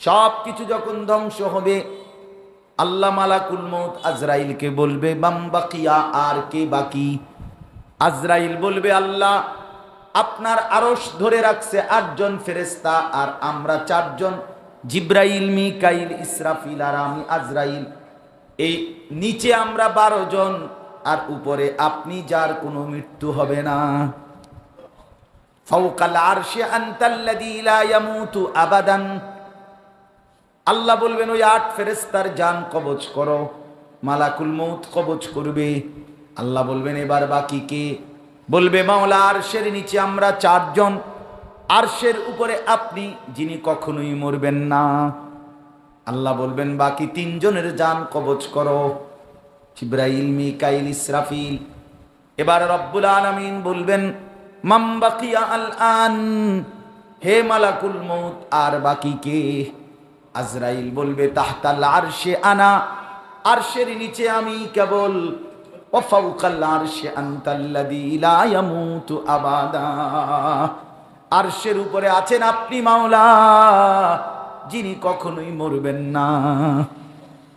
সব কিছু যখন ধ্বংস হবে, আল্লাহ মালাকুল মউত আজরাইলকে বলবে, মাম বাকিয়া, আর কে বাকি? আজরাইল বলবে, আল্লাহ আপনার আরশ ধরে রাখছে 8 জন ফেরেশতা, আর আমরা 4 জন, জিব্রাইল, মিকাইল, ইসরাফিল আর আমি আজরাইল। এই নিচে আমরা 12 জন, আর উপরে আপনি, যার কোনো মৃত্যু হবে না। ফাওকাল আরশি আনতাল্লাযী লা ইয়ামুতু আবাদান। আল্লাহ বলবেন, ওই 8 ফেরেশতার জান কবজ করো। মালাকুল মউত কবজ করবে। আল্লাহ বলবেন, এবার বাকি কে? বলবে, মাওলা আরশের নিচে আমরা 4 জন, আরশের উপরে আপনি, যিনি কখনোই মরবেন না। আল্লাহ বলবেন, বাকি 3 জনের জান কবজ করো, জিবরাইল, মিকাইল, ইসরাফিল। এবার রব্বুল আলামিন বলবেন, মাম বাকিয়া আল আন, হে মালাকুল মউত আর বাকি কে? আজরাইল বলবে, তাহতাল আরশে আনা, আরশের নিচে আমি কেবল। ওয়া ফাওকাল আরশি আনতাল্লাযী লা ইয়ামুতু আবাদা, আরশের উপরে আছেন আপনি মাওলা, যিনি কখনোই মরবেন না।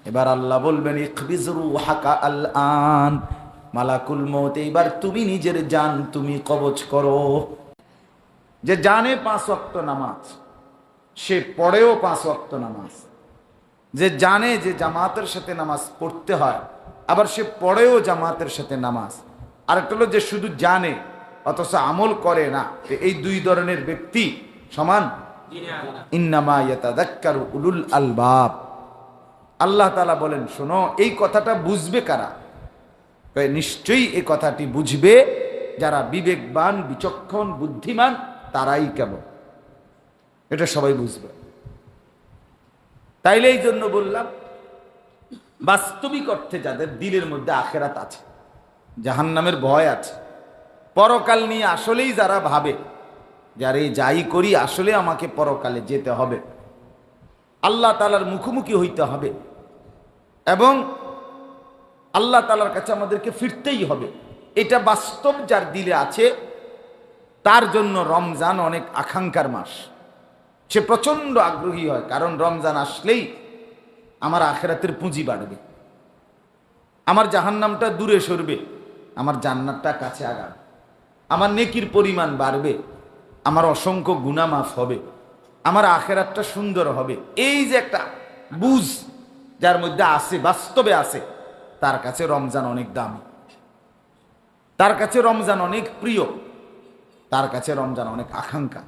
এবার আল্লাহ বলবেন, ইকবিজ রূহাকা আল আন, মালাকুল মউত এবার তুমি নিজের জান তুমি কবজ করো। যে জানে 5 ওয়াক্ত নামাজ, সে পড়েও 5 ওয়াক্ত নামাজ। যে জানে যে জামাতের সাথে নামাজ পড়তে হয়, আবার সে পড়েও জামাতের সাথে নামাজ। আর একটা হলো যে শুধু জানে অথচ আমল করে না। এই 2 ধরনের ব্যক্তি সমান? ইন্নামা ইয়াতাযাক্কারু উলুল আলবাব। আল্লাহ তাআলা বলেন, শোনো, এই কথাটা বুঝবে কারা? নিশ্চয়ই এই কথাটি বুঝবে যারা বিবেকবান, বিচক্ষণ, বুদ্ধিমান, তারাই কেবল। এটা সবাই বুঝবে। তাইলে এই জন্য বললাম, বাস্তবিক অর্থে যাদের দিলের মধ্যে আখেরাত আছে, জাহান্নামের ভয় আছে, পরকাল নিয়ে আসলেই যারা ভাবে, যারা যাই করি আসলে আমাকে পরকালে যেতে হবে, আল্লাহ তাআলার মুখোমুখি হইতে হবে, এবং আল্লাহ তাআলার কাছে আমাদেরকে ফিরতেই হবে, এটা বাস্তব যার দিলে আছে, তার জন্য রমজান অনেক আকাঙ্ক্ষার মাস। সে প্রচন্ড আগ্রহী হয়, কারণ রমজান আসলেই আমার আখিরাতের পুঁজি বাড়বে, আমার জাহান্নামটা দূরে সরবে, আমার জান্নাতটা কাছে আগাবে, আমার নেকির পরিমাণ বাড়বে, আমার অসংখ্য গুনাহ মাফ হবে, আমার আখিরাতটা সুন্দর হবে। এই যে একটা বুঝ যার মধ্যে আছে, বাস্তবে আছে, তার কাছে রমজান অনেক দামি, তার কাছে রমজান অনেক প্রিয়, তার কাছে রমজান অনেক আকাঙ্ক্ষা।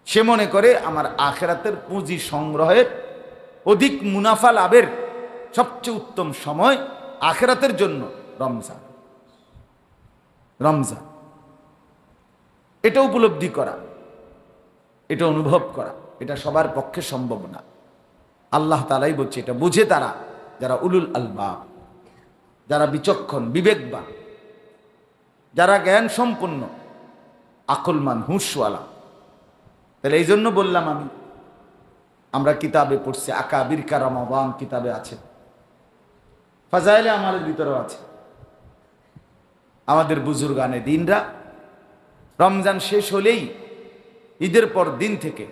সে মনে করে আমার আখিরাতের পুঁজি সংগ্রহের, অধিক মুনাফা লাভের সবচেয়ে উত্তম সময় আখিরাতের জন্য রমজান। রমজান এটা উপলব্ধি করা, এটা অনুভব করা, এটা সবার পক্ষে সম্ভব না। আল্লাহ তাআলাই বলছে, এটা বুঝে তারা যারা উলুল আলবাব, যারা বিচক্ষণ, বিবেকবান, যারা জ্ঞান সম্পন্ন, আকলমান, হুঁশওয়ালা। তাহলে এই জন্য বললাম, আমরা কিতাবে পড়ছি, আকাবির কারামাওয়ান কিতাবে আছে, ফাজাইলে আমাদের ভিতরেও আছে। আমাদের বুজুর্গানে দিনরা রমজান শেষ হলেই ঈদের পর দিন থেকে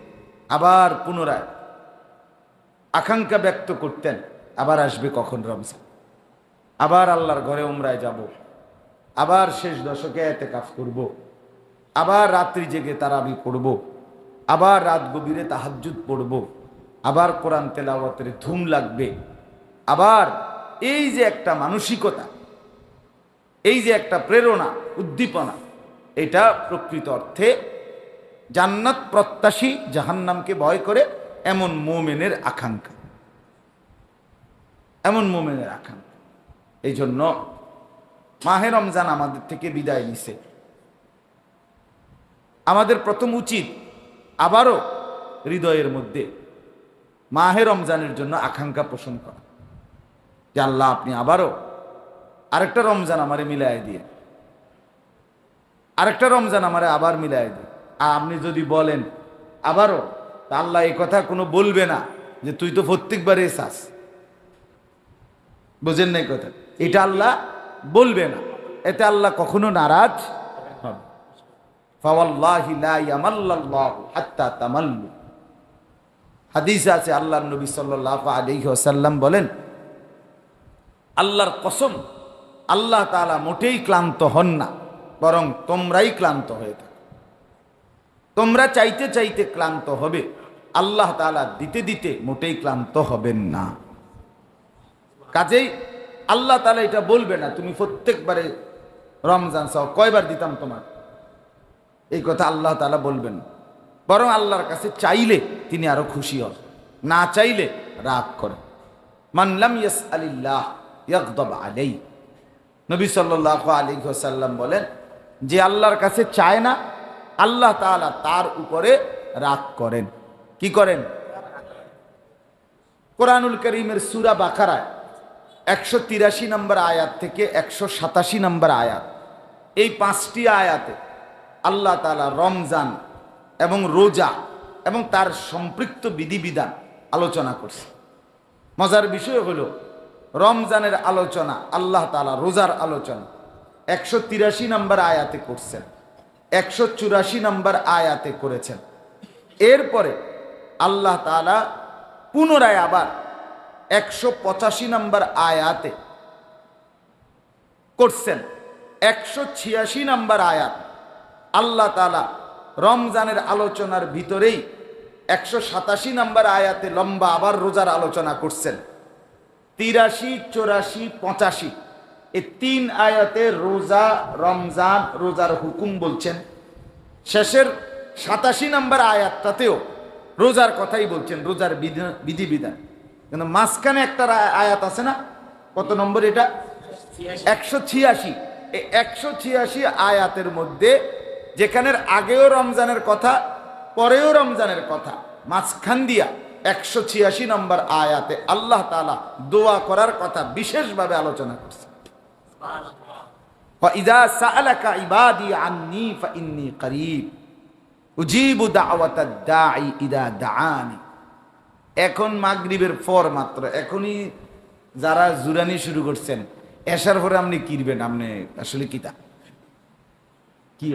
আবার পুনরায় আকাঙ্ক্ষা ব্যক্ত করতেন, আবার আসবে কখন রমজান, আবার আল্লাহর ঘরে উমরায় যাব, আবার শেষ দশকে ইতিকাফ করব, আবার রাত্রি জেগে তারাবি পড়ব, আবার রাত গভীরে তাহাজ্জুদ পড়ব, আবার কোরআন তেলাওয়াতের ধুম লাগবে। আবার এই যে একটা মানসিকতা, এই যে একটা প্রেরণা, উদ্দীপনা, এটা প্রকৃত অর্থে জান্নাত প্রত্যাশী, জাহান্নামকে ভয় করে এমন মুমিনের আকাঙ্ক্ষা, এমন মুমিনের আকাঙ্ক্ষা। এই জন্য মাহে রমজান আমাদের থেকে বিদায় নিছে। আমাদের প্রথম উচিত আবারও হৃদয়ের মধ্যে মাহে রমজানের জন্য আকাঙ্ক্ষা পোষণ করা, যে আল্লাহ আপনি আবারও আরেকটা রমজান আমারে মিলাই দিয়ে, আরেকটা রমজান আমারে আবার মিলাই দিয়ে। আর আপনি যদি বলেন আবারও, তা আল্লাহ এই কথা কোনো বলবে না যে তুই তো প্রত্যেকবারে চাস। বুঝেন নাই কথা? এটা আল্লাহ বলবে না, এতে আল্লাহ কখনো নারাজ হবে। ফাওয়াল্লাহি লা ইয়ামাল্লাল্লাহু হাত্তা তামাল্লু, হাদিস আছে, আল্লাহর নবী সাল্লাল্লাহু আলাইহি ওয়াসাল্লাম বলেন, আল্লাহর কসম, আল্লাহ তাআলা মোটেই ক্লান্ত হন না, বরং তোমরাই ক্লান্ত হয়ে থাকো। তোমরা চাইতে চাইতে ক্লান্ত হবে, আল্লাহ তাআলা দিতে দিতে মোটেই ক্লান্ত হবেন না। কাজেই আল্লাহ তাআলা এটা বলবে না তুমি প্রত্যেকবারে রমজান চাও, কয়বার দিতাম তোমার, এই কথা আল্লাহ তাআলা বলবেন। বরং আল্লাহর কাছে চাইলে তিনি আরো খুশি হন, না চাইলে রাগ করেন। মান লাম ইয়াসআলিল্লাহ ইয়াগদাব আলাইহি, নবী সাল্লাল্লাহু আলাইহি ওয়াসাল্লাম বলেন, যে আল্লাহর কাছে চায় না, আল্লাহ তাআলা তার উপরে রাগ করেন। কি করেন? কোরআনুল কারীমের সূরা বাকারা 183 নম্বর আয়াত থেকে 187 নম্বর আয়াত, এই 5টি আয়াতে আল্লাহ তাআলা রমজান এবং রোজা এবং তার সম্পৃক্ত বিধিবিধান আলোচনা করছে। মজার বিষয় হলো রমজানের আলোচনা আল্লাহ তাআলা রোজার আলোচনা 183 নম্বর আয়াতে করছেন, 184 নম্বর আয়াতে করেছেন। এরপরে আল্লাহ তাআলা পুনরায় আবার 185 নম্বর আয়াতে করছেন। 186 নম্বর আয়াত আল্লাহ তাআলা রমজানের আলোচনার ভিতরেই 187 নম্বর আয়াতে লম্বা আবার রোজার আলোচনা করছেন। 83, 84, 85 এই 3 আয়াতে রোজা, রমজান, রোজার হুকুম বলছেন। শেষের 87 নম্বর আয়াতটাতেও রোজার কথাই বলছেন, রোজার বিধিবিধান। কিন্তু মাঝখানে একটা আয়াত আছে না, কত নম্বর এটা? 186। এই 186 আয়াতের মধ্যে যেখানের আগেও রমজানের কথা, পরেও রমজানের কথা, মাঝখান দিয়া 186 নম্বর আয়াতে আল্লাহ তাআলা দোয়া করার কথা বিশেষভাবে আলোচনা করছে। وَإِذَا سَأَلَكَ عِبَادِي عَنِّي فَإِنِّي قَرِيبٌ أُجِيبُ دَعْوَةَ الدَّاعِ إِذَا دَعَانِ। এখন মাগরিবের পর মাত্র, এখনই যারা জুরানি শুরু করছেন, এশার পরে আপনি কিরবেন, আপনি আসলে কিতা কি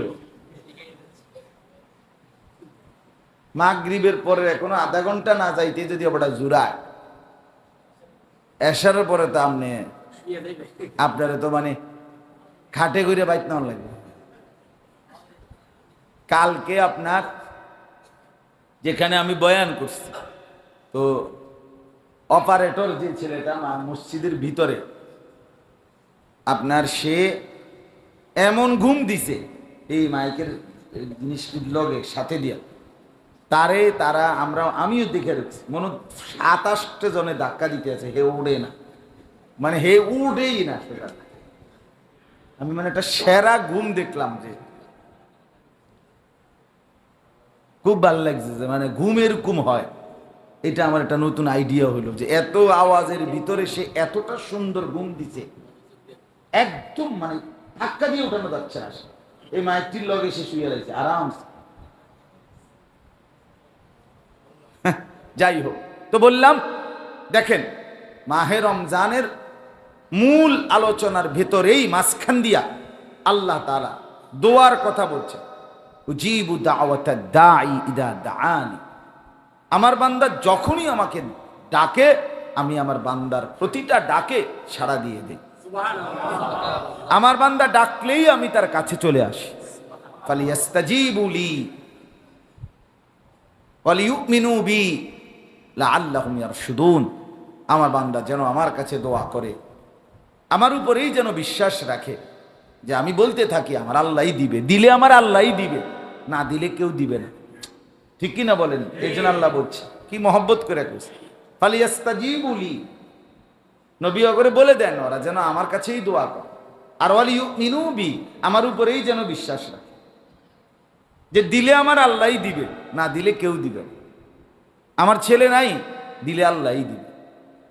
মাগরিবের পরে এখনো আধা ঘন্টা না যাইতে যদি ওটা জুরায়, এশারের পরে তো আপনি আপনারা তো মানে খাটে করে বাইত না লাগবে। কালকে আপনার যেখানে আমি বয়ান করছি, তো অপারেটর যে ছেলেটা মসজিদের ভিতরে, আপনার সে এমন ঘুম দিছে এই মাইকের জিনিসটির লগে সাথে দিয়া তারা আমিও দেখে রাখছি, মনে 27 জনে ধাক্কা দিতে আছে, হে উড়ে না, মানে হে উড়েই না সেটা। আমি মানে একটা সেরা ঘুম দেখলাম, যে খুব ভালো লাগছে, যে মানে ঘুম এরকম হয়। এটা আমার একটা নতুন আইডিয়া হলো, যে এত আওয়াজের ভিতরে সে এতটা সুন্দর ঘুম দিছে, একদম মানে ধাক্কা দিয়ে উঠানো যাচ্ছে না। এই মাইকটির লগে সে শুয়ে রয়েছে আরাম। যাই হোক, তো বললাম, দেখেন মাহে রমজানের মূল আলোচনার ভেতরেই মাঝখান দিয়া আল্লাহ তাআলা দোয়ার কথা বলছেন। উজিবু দাওয়াতাদ দাঈ ইদা দাআনি, আমার বান্দা যখনই আমাকে ডাকে, আমি আমার বান্দার প্রতিটা ডাকে সাড়া দিয়ে দিই। আমার বান্দা ডাকলেই আমি তার কাছে চলে আসি। ফালিয়াস্তাজিবু লি ওয়ালিউমিনু বি লাআল্লাহুম ইয়ারশুদুন, আমার বান্দা যেন আমার কাছে দোয়া করে, আমার উপরেই যেন বিশ্বাস রাখে, যে আমি বলতে থাকি আমার আল্লাহই দিবে, দিলে আমার আল্লাহই দিবে, না দিলে কেউ দিবে না। ঠিক কি না বলেন? এই জন্য আল্লাহ বলছে, কি মহব্বত করে কইছে, ফালিয়াস্তাজিবু লি, নবী করে বলে দেন ওরা যেন আমার কাছেই দোয়া করে, আর ওয়ালিউমিনু বি, আমার উপরেই যেন বিশ্বাস রাখে, যে দিলে আমার আল্লাহই দিবে, না দিলে কেউ দিবে না। আমার ছেলে নাই, দিলে আল্লাহই দিবে।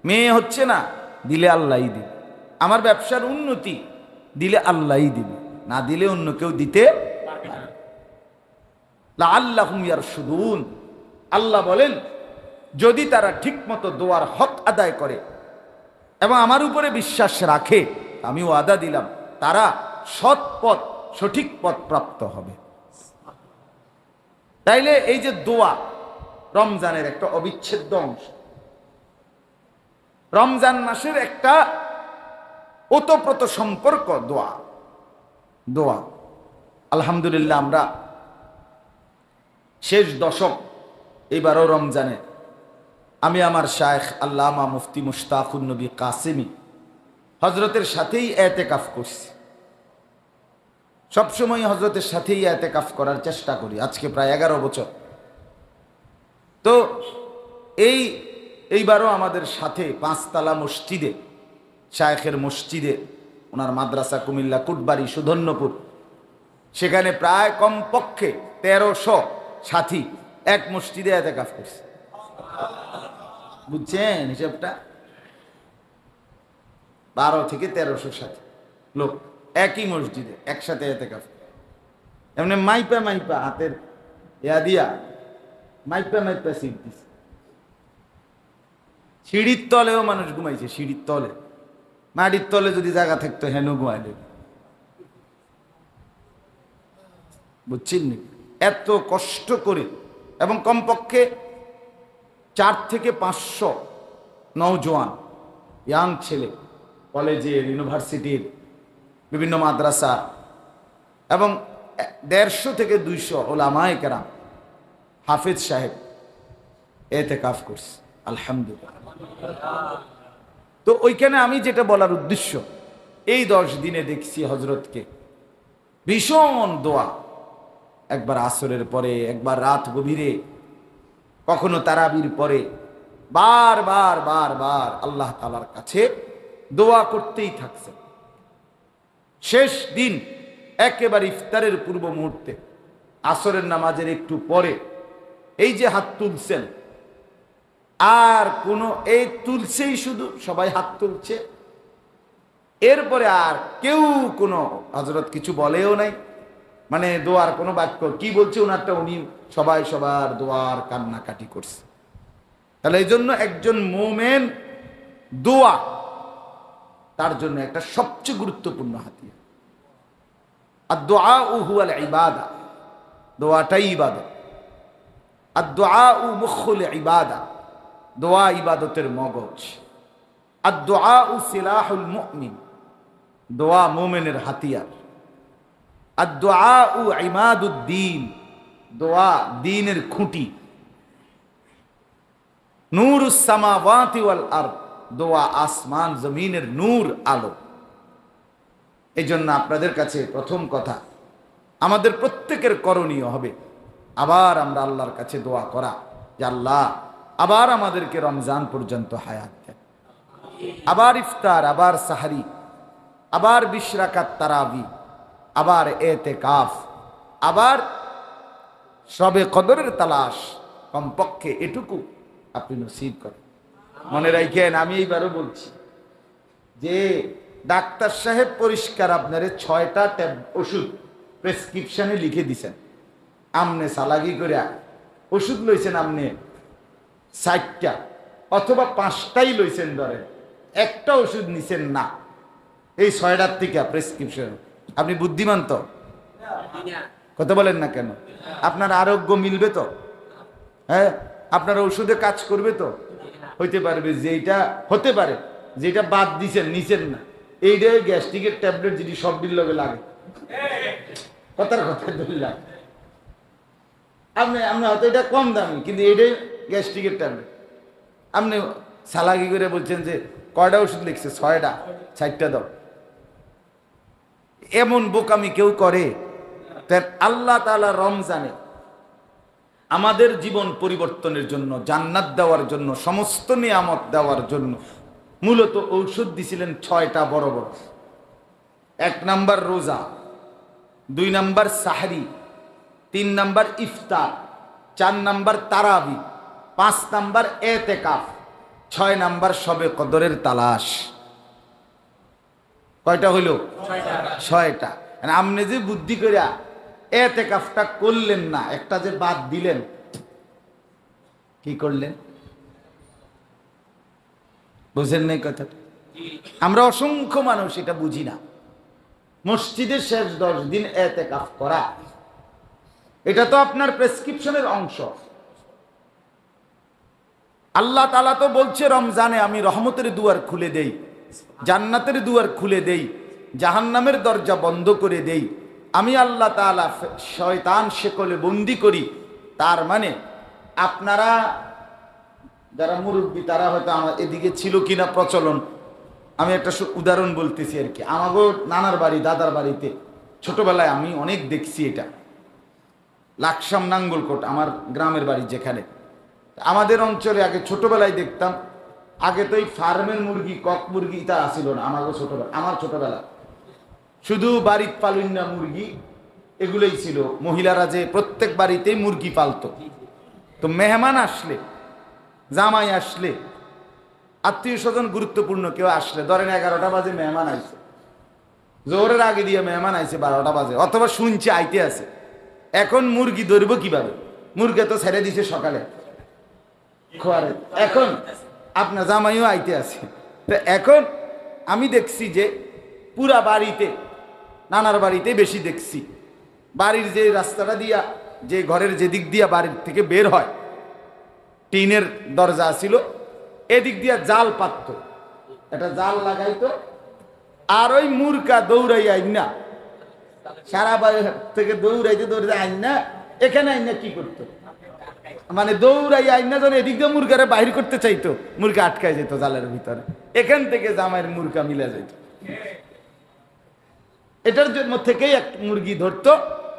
মেয়ে হচ্ছে না, দিলে আল্লাহই দিবে। আমার ব্যবসার উন্নতি, দিলে আল্লাহই দিবে, না দিলে অন্য কেউ দিতে পারবে না। লাআল্লাহুম ইয়ারশুদুন, আল্লাহ বলেন যদি তারা ঠিকমতো দোয়ার হক আদায় করে এবং আমার উপরে বিশ্বাস রাখে, আমি ওয়াদা দিলাম তারা সৎ পথ, সঠিক পথ প্রাপ্ত হবে। তাইলে এই যে দোয়া, রমজানের একটা অবিচ্ছেদ্য অংশ। রমজান মাসের একটা ওতপ্রোত সম্পর্ক দোয়া। দোয়া আলহামদুলিল্লাহ আমরা শেষ দশক, এবারও রমজানে আমি আমার শায়েখ আল্লামা মুফতি মুশতাকুন নবী কাসেমি হজরতের সাথেই এতেকাফ করছি। সবসময় হজরতের সাথেই এতেকাফ করার চেষ্টা করি, আজকে প্রায় 11 বছর। তো এইবারও আমাদের সাথে 5 তলা মসজিদে, শায়েখের মসজিদে, ওনার মাদ্রাসা কুমিল্লা কুটবাড়ি সুধন্যপুর, সেখানে প্রায় কমপক্ষে 1300 সাথী এক মসজিদে এতেকাফ করছে। বুঝছেন হিসাবটা? 12 থেকে 1300 সাথী লোক একই মসজিদে একসাথে এতেকাফ। এমনি মাইপা মাইপা হাতের ইয়া দিয়া মাইপা মাইপা সিট দিছে। সিঁড়ির তলেও মানুষ ঘুমাইছে, সিঁড়ির তলে। মাটির তলে যদি জায়গা থাকতো হেন ঘুমাইলে। বুঝছেন? এত কষ্ট করে, এবং কমপক্ষে 4 থেকে 500 নওজোয়ান ইয়াং ছেলে, কলেজের, ইউনিভার্সিটির, বিভিন্ন মাদ্রাসা, এবং 150 থেকে 200 ওলামায়ে কেরাম, হাফেজ সাহেব এতেকাফ করছে। আলহামদুলিল্লাহ। তো ওইখানে আমি যেটা বলার উদ্দেশ্য, এই 10 দিনে দেখছি হজরতকে ভীষণ দোয়া, একবার আসরের পরে, একবার রাত গভীরে, কখনো তারাবির পরে, বারবার বারবার আল্লাহ তাআলার কাছে দোয়া করতেই থাকছে। শেষ দিন একেবারে ইফতারের পূর্ব মুহূর্তে, আসরের নামাজের একটু পরে, এই যে হাত তুলছেন, আর কোনো এই তুলছেই, শুধু সবাই হাত তুলছে, এরপরে আর কেউ কোনো হযরত কিছু বলেও নাই, মানে দোয়ার কোনো বাক্য কি বলছে ওনারটা উনি সবাই সবার দোয়ার কান্নাকাটি করছে। তাহলে এই জন্য একজন মুমিন দোয়া তার জন্য একটা সবচেয়ে গুরুত্বপূর্ণ হাতিয়ার। আর দোয়া হুয়াল ইবাদা, দোয়াটাই ইবাদত। আর দোয়া মুখুল ইবাদা, দোয়া ইবাদতের মগজ। আর দোয়া সিলাহুল মুমিন, দোয়া মুমিনের হাতিয়ার। আর দোয়া ইমাদুদ্দিন, দোয়া দ্বীনের খুঁটি। নূরুস সামাওয়াতি ওয়াল আরদ, দোয়া আসমান জমিনের নূর, আলো। এই জন্য আপনাদের কাছে প্রথম কথা, আমাদের প্রত্যেকের করণীয় হবে আবার আমরা আল্লাহর কাছে দোয়া করা, যে আল্লাহ আবার আমাদেরকে রমজান পর্যন্ত হায়াত দেন, আবার ইফতার, আবার সাহারি, আবার 20 রাকাত তারাবি, আবার এতেকাফ, আবার শবে কদরের তালাশ, কমপক্ষে এটুকু আপনি নসিব করেন। মনে রাখেন, আমি এইবারও বলছি যে ডাক্তার সাহেব পরিষ্কার আপনারে 6টা ওষুধ প্রেসক্রিপশনে লিখে দিছেন, আমনে সালাগি করে ওষুধ লইছেন, আমনে 60টা অথবা 5টাই লইছেন, ধরেন একটা ওষুধ নিছেন না, এই 6টার থেকে প্রেসক্রিপশন। আপনি বুদ্ধিমান তো? কথা বলেন না কেন? আপনার আরোগ্য মিলবে তো? হ্যাঁ, আপনার ওষুধে কাজ করবে তো? হইতে পারবে যেটা হতে পারে, যেটা বাদ দিছেন নিছেন না, এইটাই গ্যাস্ট্রিকের ট্যাবলেট, যেটি সবটির লগে লাগে। কথার কথা বললাম, আপনি হয়তো এটা কম দামি, কিন্তু এইটাই গ্যাস্ট্রিকের ট্যাবলেট। আপনি সালাগি করে বলছেন যে কয়টা ওষুধ লিখছে? 6টা, 60টা দাও। এমন বোকামি কেউ করে? আল্লাহ তাআলা রমজানে আমাদের জীবন পরিবর্তনের জন্য, জান্নাত দেওয়ার জন্য, সমস্ত নিয়ামত দেওয়ার জন্য মূলত ঔষধ দিছিলেন 6টা বড় বড়। 1 নাম্বার রোজা, 2 নাম্বার সাহরি, 3 নাম্বার ইফতার, 4 নাম্বার তারাবি, 5 নাম্বার এতেকাফ, 6 নাম্বার শবে কদরের তালাশ। কয়টা হইল? 6টা। আপনি যে বুদ্ধি করে এতেকাফটা করলেন না, একটা যে বাদ দিলেন, কি করলেন? বুঝেন নাই কথাটা? আমরা অসংখ্য মানুষ এটা বুঝি না। মসজিদের শেষ 10 দিন এতেকাফ করা, এটা তো আপনার প্রেসক্রিপশনের অংশ। আল্লাহ তাআলা তো বলছে রমজানে আমি রহমতের দুয়ার খুলে দেই, জান্নাতের দুয়ার খুলে দেই, জাহান্নামের দরজা বন্ধ করে দেই, আমি আল্লাহ তাআলা শয়তান শেকলে বন্দি করি। তার মানে আপনারা যারা মুরব্বী তারা হয়তো আমার এদিকে ছিল কিনা প্রচলন, আমি একটা উদাহরণ বলতেছি আর কি। আমাগো নানার বাড়ি দাদার বাড়িতে ছোটবেলায় আমি অনেক দেখছি এটা, লাকসাম নাঙ্গলকোট আমার গ্রামের বাড়ি যেখানে। আমাদের অঞ্চলে আগে ছোটবেলায় দেখতাম, আগে তো এই ফার্মের মুরগি কক মুরগি তা আসিল না আমাগো ছোটবেলা, আমার ছোটবেলা শুধু বাড়ির পালুন্না মুরগি এগুলোই ছিল। মহিলারা যে প্রত্যেক বাড়িতেই মুরগি পালতো। তো মেহমান আসলে, জামাই আসলে, আত্মীয় স্বজন গুরুত্বপূর্ণ কেউ আসলে, ধরেন 11টা বাজে মেহমান আইছে, জোরের আগে দিয়ে মেহমান আইছে 12টা বাজে, অথবা শুনছে আইতে আছে, এখন মুরগি ধরবো কিভাবে? মুরগি তো ছেড়ে দিছে সকালে খোয়ারে, এখন আপনার জামাইও আইতে আছে। তো এখন আমি দেখছি যে পুরা বাড়িতে, নানার বাড়িতে বেশি দেখছি, বাড়ির যে রাস্তাটা দিয়া, যে ঘরের যে দিক দিয়া বাড়ির থেকে বের হয়, টিনের দরজা ছিল, এদিক দিয়া জাল পাততো, একটা জাল লাগাইতো, আর ওই মুরগা দৌড়াই আইনা সারা বাড়ি থেকে দৌড়াইতে দৌড়াইতে আইনা এখানে আইনা কি করতো, মানে দৌড়াই আইনা যখন এদিক দিয়ে মুরগারে বাহির করতে চাইতো, মুরগা আটকায় যেত জালের ভিতরে, এখান থেকে জামাইয়ের মুরগা মিলে যেত। এটার জন্য থেকেই এক মুরগি ধরতো,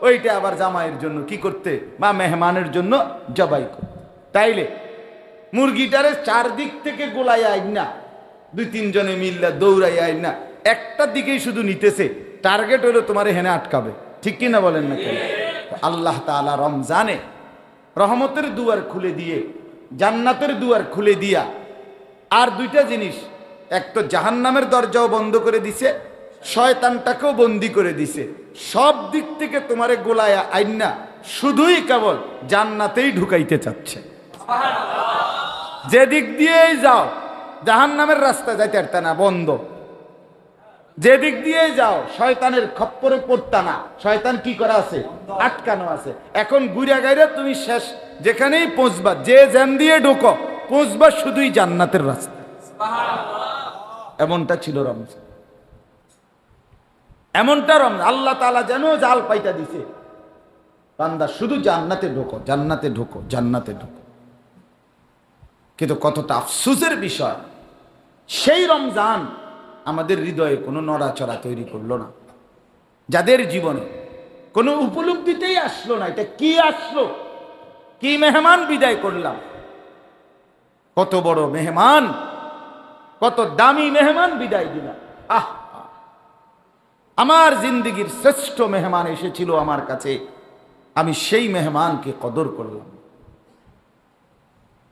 ওইটা আবার জামাইয়ের জন্য কি করতে বা মেহমানের জন্য জবাই করতে। তাইলে মুরগিটারে চারদিক থেকে গোলাই আইনা 2-3 জনে মিললে দৌড়াই আইনা একটা দিকেই শুধু নিতেছে, টার্গেট হলো তোমার হেনে আটকাবে, ঠিক কিনা বলেন না কেন? আল্লাহ তাআলা রমজানে রহমতের দুয়ার খুলে দিয়ে, জান্নাতের দুয়ার খুলে দিয়া, আর 2টা জিনিস, এক তো জাহান্নামের দরজাও বন্ধ করে দিছে, শয়তানটাকেও বন্দি করে দিছে। সব দিক থেকে তোমারে গোলায়া আইনা শুধুই কেবল জান্নাতেই ঢুকাইতে চাচ্ছে। যে দিক দিয়েই যাও জাহান্নামের রাস্তা যাইতে পারতা না, বন্ধ। যে দিক দিয়েই যাও শয়তানের খপ্পরে পড়তা না, শয়তান কি করা আছে? আটকানো আছে। এখন ঘুরে গাইরে তুমি শেষ যেখানেই পৌঁছবা, যে জ্যাম দিয়ে ঢোকো পৌঁছবা শুধুই জান্নাতের রাস্তা। এমনটা ছিল রমজান, এমনটা রমজান। আল্লাহ তাআলা যেন জাল পাইটা দিছে, বান্দা শুধু জান্নাতে ঢোকো, জান্নাতে ঢোকো, জান্নাতে ঢোকো। কিন্তু কতটা আফসোসের বিষয়, সেই রমজান আমাদের হৃদয়ে কোনো নড়াচড়া তৈরি করলো না, যাদের জীবনে কোনো উপলব্ধিতেই আসলো না এটা কি আসলো, কি মেহমান বিদায় করলাম। কত বড় মেহমান, কত দামি মেহমান বিদায় দিলাম। আমার জিন্দেগির শ্রেষ্ঠ মেহমান এসেছিল আমার কাছে, আমি সেই মেহমানকে কদর করলাম।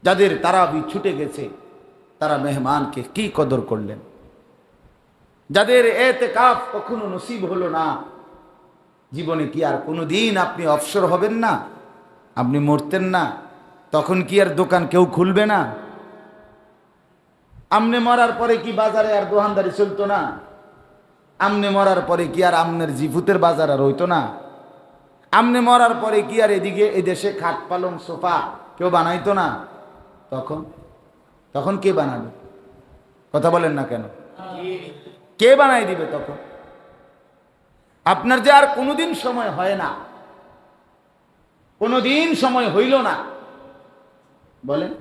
যাদের তারাবি ছুটে গেছে তারা মেহমানকে কি কদর করলেন। যাদের এতেকাফ কখনো নসিব হলো না, জীবনে কি আর কোনোদিন আপনি অবসর হবেন না? আপনি মরতেন না, তখন কি আর দোকান কেউ খুলবে না? আমনে মরার পরে কি বাজারে আর দোকানদারি চলতো না? আমনে মরার পরে কি আর আমনের জিফুতের বাজার আর হইতো না? আমনে মরার পরে কি আর এদিকে এদেশে খাট পালং সোফা কেউ বানাইতো না? তখন তখন কে বানাবে? কথা বলেন না কেন? কে বানাই দিবে তখন? আপনার যে আর কোনোদিন সময় হয় না, কোনোদিন সময় হইল না, বলেন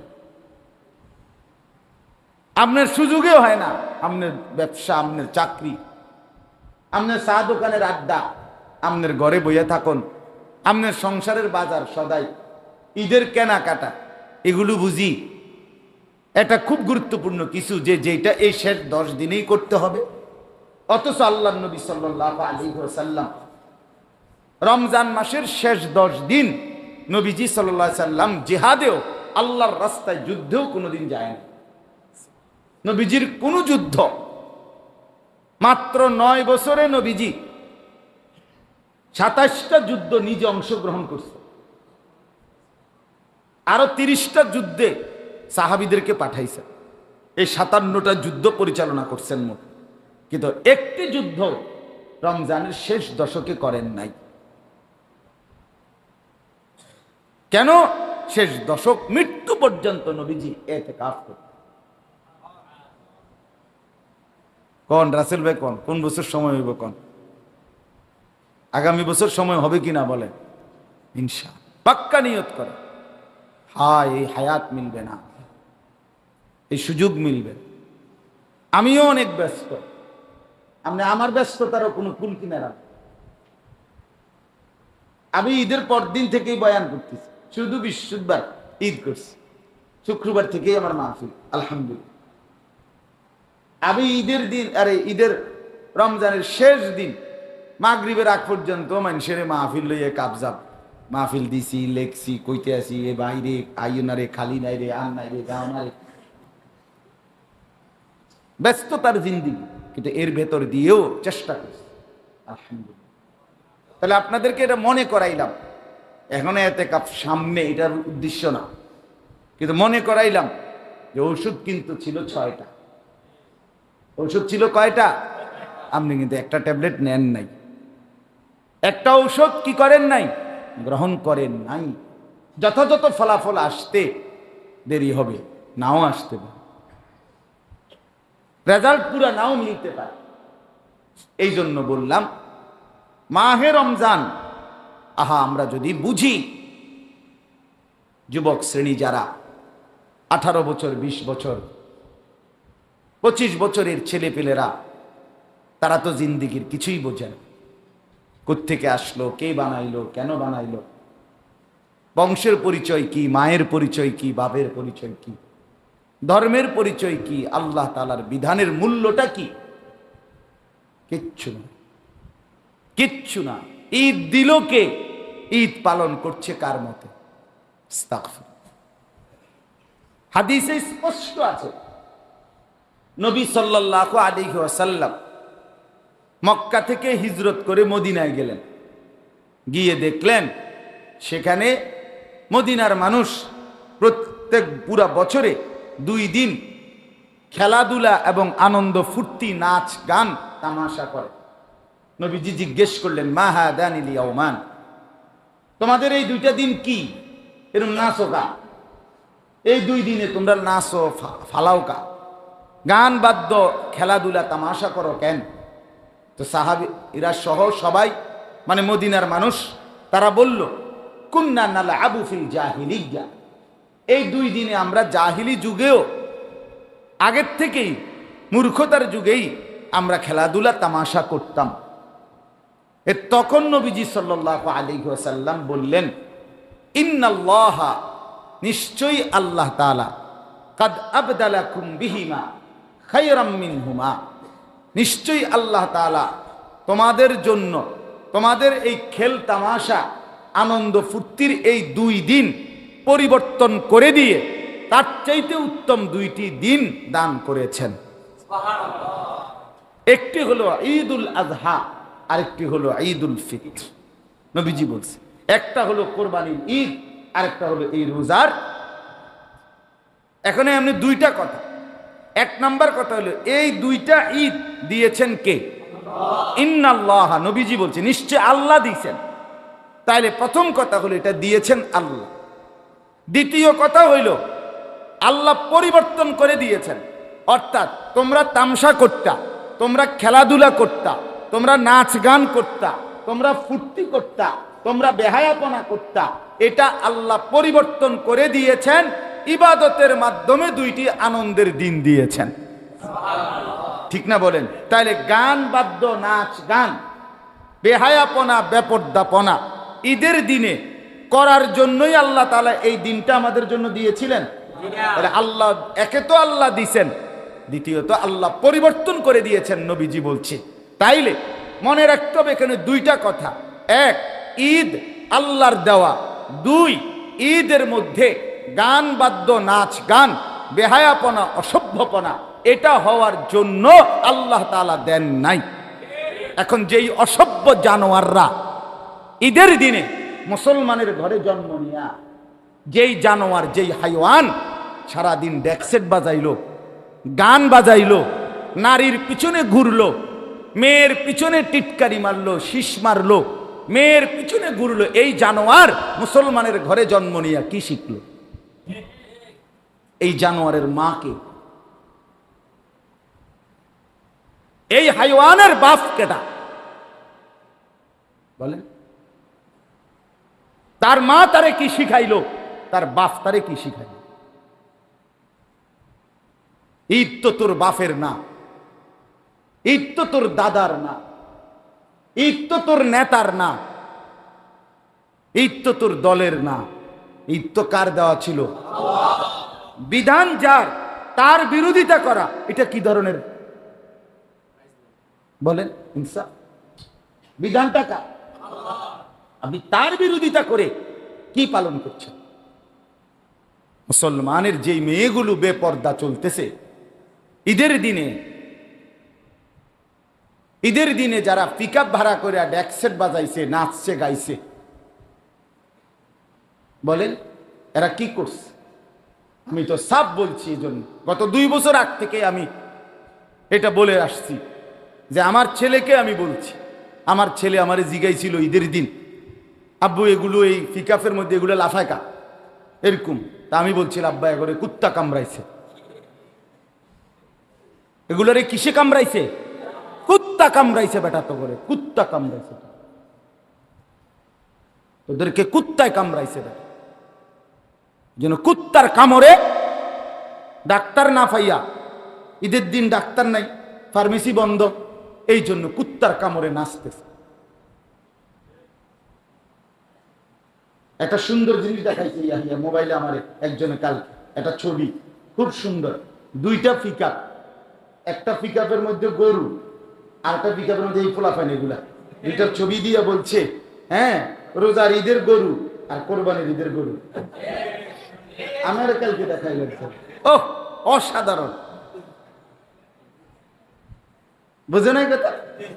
আপনার সুযোগেও হয় না। আপনার ব্যবসা, আপনার চাকরি, আপনার চা দোকানের আড্ডা, আপনার ঘরে বইয়া থাকুন, আপনার সংসারের বাজার সদাই, ঈদের কেনাকাটা, এগুলো বুঝি এটা খুব গুরুত্বপূর্ণ কিছু, যেটা এই শেষ 10 দিনেই করতে হবে। অথচ আল্লাহর নবী সাল্লাল্লাহু আলাইহি ওয়াসাল্লাম রমজান মাসের শেষ 10 দিন নবীজি সাল্লাল্লাহু আলাইহি সাল্লাম জিহাদেও, আল্লাহর রাস্তায় যুদ্ধেও কোনোদিন যায় না। নবীজির কোন যুদ্ধ, মাত্র 9 বছরে নবীজি 27টা যুদ্ধ নিজে অংশগ্রহণ করছে, আরো 30টা যুদ্ধে সাহাবীদেরকে পাঠাইছে। এই 57টা যুদ্ধ পরিচালনা করছেন মোট, কিন্তু একটি যুদ্ধ রমজানের শেষ দশকে করেন নাই। কেন? শেষ দশক মৃত্যু পর্যন্ত নবীজি ইতিকাফ করতেন। কোন রাসেল ভাই কোন বছর সময় হইব, কোন আগামী বছর সময় হবে কিনা বলেন? ইনশাআল্লাহ পাক্কা নিয়ত করে। হ্যাঁ, এই হায়াত মিলবে না, এই সুযোগ মিলবে। আমিও অনেক ব্যস্ত, আমার ব্যস্ততারও কোনো কুল কিনারা। আমি ঈদের পর দিন থেকেই বয়ান করতেছি, শুধু বৃহস্পতিবার ঈদ করছি, শুক্রবার থেকেই আমার মাহফিল আলহামদুলিল্লাহ। আমি ঈদের দিন, ঈদের রমজানের শেষ দিন মাগরিবের আগ পর্যন্ত মানুষের মাহফিল লইয়ে কাবজাব মাহফিল দিছি, লেখছি, কইতে আসি, এ বাইরে আইও না রে, খালি নাই রে, আন নাই রে, যাও না রে, ব্যস্ততার জিন্দিগি, কিন্তু এর ভেতর দিয়েও চেষ্টা করছি আলহামদুলিল্লাহ। তাহলে আপনাদেরকে এটা মনে করাইলাম, এখন ইতিকাফ সামনে, এটার উদ্দেশ্য না, কিন্তু মনে করাইলাম যে ঔষধ কিন্তু ছিল 6টা। ঔষধ ছিল কয়টা? আপনি কিন্তু একটা ট্যাবলেট নেন নাই, একটা ঔষধ কি করেন নাই, গ্রহণ করেন নাই। যথাযথ ফলাফল আসতে দেরি হবে, নাও আসতে পারে, রেজাল্ট পুরা নাও মিলতে পারে। এই জন্য বললাম মাহে রমজান, আমরা যদি বুঝি, যুবক শ্রেণী যারা 18 বছর, 20 বছর, 25 বছরের ছেলেপেলেরা, তারা তো জিন্দিগির কিছুই বোঝে না। কোত্থেকে আসলো, কে বানাইলো, কেন বানাইলো, বংশের পরিচয় কি, মায়ের পরিচয় কি, বাপের পরিচয় কি, ধর্মের পরিচয় কি, আল্লাহ তাআলার বিধানের মূল্যটা কি, কিচ্ছু না, কিচ্ছু না। ঈদ দিল কে? ঈদ পালন করছে কার মতে? আস্তাগফিরুল্লাহ। হাদিসে স্পষ্ট আছে, নবী সাল্লাল্লাহু আলাইহি ওয়াসাল্লাম মক্কা থেকে হিজরত করে মদিনায় গেলেন, গিয়ে দেখলেন সেখানে মদিনার মানুষ প্রত্যেক পুরা বছরে 2 দিন খেলাধুলা এবং আনন্দ ফুর্তি, নাচ গান তামাশা করে। নবীজি জিজ্ঞেস করলেন, মা হাদানিল ইয়াওমান, তোমাদের এই 2টা দিন কি, এরকম নাচো কা? এই 2 দিনে তোমরা নাচো, ফালাও কা, গান বাদ্য খেলাধুলা তামাশা করো কেন? তো সাহাবীরা সহ সবাই, মানে মদিনার মানুষ, তারা বলল, কুন্না নালআবু ফিল জাহিলিয়্যা, এই 2 দিনে আমরা জাহিলি যুগেও, আগের থেকেই মূর্খতার যুগেই আমরা খেলাধুলা তামাশা করতাম। তখন নবীজি সাল্লাল্লাহু আলাইহি ওয়াসাল্লাম বললেন, ইন্নাল্লাহা, নিশ্চয়ই আল্লাহ তাআলা, কাদ আবদালাকুম বিহিমা খায়রাম মিনহুমা, নিশ্চয়ই আল্লাহ তাআলা তোমাদের জন্য, তোমাদের এই খেল তামাশা আনন্দ ফুর্তির এই 2 দিন পরিবর্তন করে দিয়ে তার চাইতে উত্তম 2টি দিন দান করেছেন। একটি হলো ঈদুল আযহা, আরেকটি হলো ঈদুল ফিতর। নবীজি বলছে, একটা হলো কোরবানির ঈদ, আরেকটা হলো এই রোজার। এখানে আপনি 2টা কথা। 1 নাম্বার কথা হলো, এই 2টা ঈদ দিয়েছেন কে? ইন্নাল্লাহ, নবীজি বলছে নিশ্চয় আল্লাহ দিয়েছেন। তাইলে প্রথম কথা হলো এটা দিয়েছেন আল্লাহ। দ্বিতীয় কথা হইল আল্লাহ পরিবর্তন করে দিয়েছেন, অর্থাৎ তোমরা তামসা করতা, তোমরা খেলাধুলা করতা, তোমরা নাচ গান করতা, তোমরা ফুর্তি করতা, তোমরা বেহায়াপনা করতা, এটা আল্লাহ পরিবর্তন করে দিয়েছেন, ইবাদতের মাধ্যমে 2টি আনন্দের দিন দিয়েছেন। ঠিক না বলেন? তাইলে গান বাদ্য, নাচ গান, বেহায়াপনা, বেপরদাপনা ঈদের দিনে করার জন্যই আল্লাহ তাআলা এই দিনটা আমাদের জন্য দিয়েছিলেন। তাহলে আল্লাহ, একে তো আল্লাহ দিয়েছেন, দ্বিতীয়ত আল্লাহ পরিবর্তন করে দিয়েছেন, নবীজি বলছে। তাইলে মনে রাখতে হবে এখানে 2টা কথা। 1, ঈদ আল্লাহর দেওয়া। 2, ঈদের মধ্যে গান বাদ্য, নাচ গান, বেহায়াপনা, অসভ্যপনা এটা হওয়ার জন্য আল্লাহ তাআলা দেন নাই। এখন যেই অসভ্য জানোয়াররা ঈদের দিনে মুসলমানের ঘরে জন্ম নিয়া, যেই জানোয়ার, যেই হাইওয়ান সারাদিন ডেকসেট বাজাইলো, গান বাজাইলো, নারীর পিছনে ঘুরলো, মেয়ের পিছনে টিটকারি মারলো, শীষ মারলো, মেয়ের পিছনে ঘুরলো, এই জানোয়ার মুসলমানের ঘরে জন্ম নিয়া কি শিখলো? এই জানোয়ারের মাকে, এই হাইওয়ানের বাপ কেটা বলেন? তার মা তারে কি শিখাইলো, তার বাপ তারে কি শিখাইলো? ঈদ তো তোর বাপের না, ঈদ তো তোর দাদার না, ঈদ তো তোর নেতার না, ঈদ তো তোর দলের না, ঈদ তো কার দেওয়া ছিল? বিধান যার, তার বিরোধিতা করা এটা কি ধরনের বলেন ইনসাফ? বিধানটা কার? আপনি তার বিরোধিতা করে কি পালন করছেন? মুসলমানের যে মেয়েগুলো বেপর্দা চলতেছে ঈদের দিনে, ঈদের দিনে যারা পিকআপ ভাড়া করে ড্যাকসেট বাজাইছে, নাচছে, গাইছে, বলেন এরা কি করছে? আমি তো সাফ বলছি, এই জন্য গত 2 বছর আগ থেকে আমি এটা বলে আসছি যে আমার ছেলেকে আমি বলছি, আমার ছেলে আমারে জিগাইছিল ঈদের দিন, আব্বু এগুলো এই পিকআপের মধ্যে এগুলো লাফায় কা এরকম। তা আমি বলছিলাম আব্বা এগুলো কুত্তা কামড়াইছে। এগুলোরে কিসে কামড়াইছে? কুত্তা কামড়াইছে বেটা, তো করে কুত্তা কামড়াইছে, তোদেরকে কুত্তায় কামড়াইছে বেটা। যেন কুত্তার কামড়ে ডাক্তার না পাইয়া, ঈদের দিন ডাক্তার নাই, ফার্মেসি বন্ধ, এই জন্য কুত্তার কামড়ে নাচতেছে। একটা সুন্দর জিনিস দেখাইছে ইয়াহিয়া মোবাইলে আমার একজনে কালকে, একটা ছবি খুব সুন্দর, 2টা পিকআপ, একটা পিকআপের মধ্যে গরু আর একটা পিকআপের মধ্যে এই পোলাপান, এগুলা 2টার ছবি দিয়ে বলছে হ্যাঁ রোজার ঈদের গরু আর কোরবানির ঈদের গরু। আমার কালকে দেখাই লাগছে, ওহ অসাধারণ, বুঝে নাই কথা?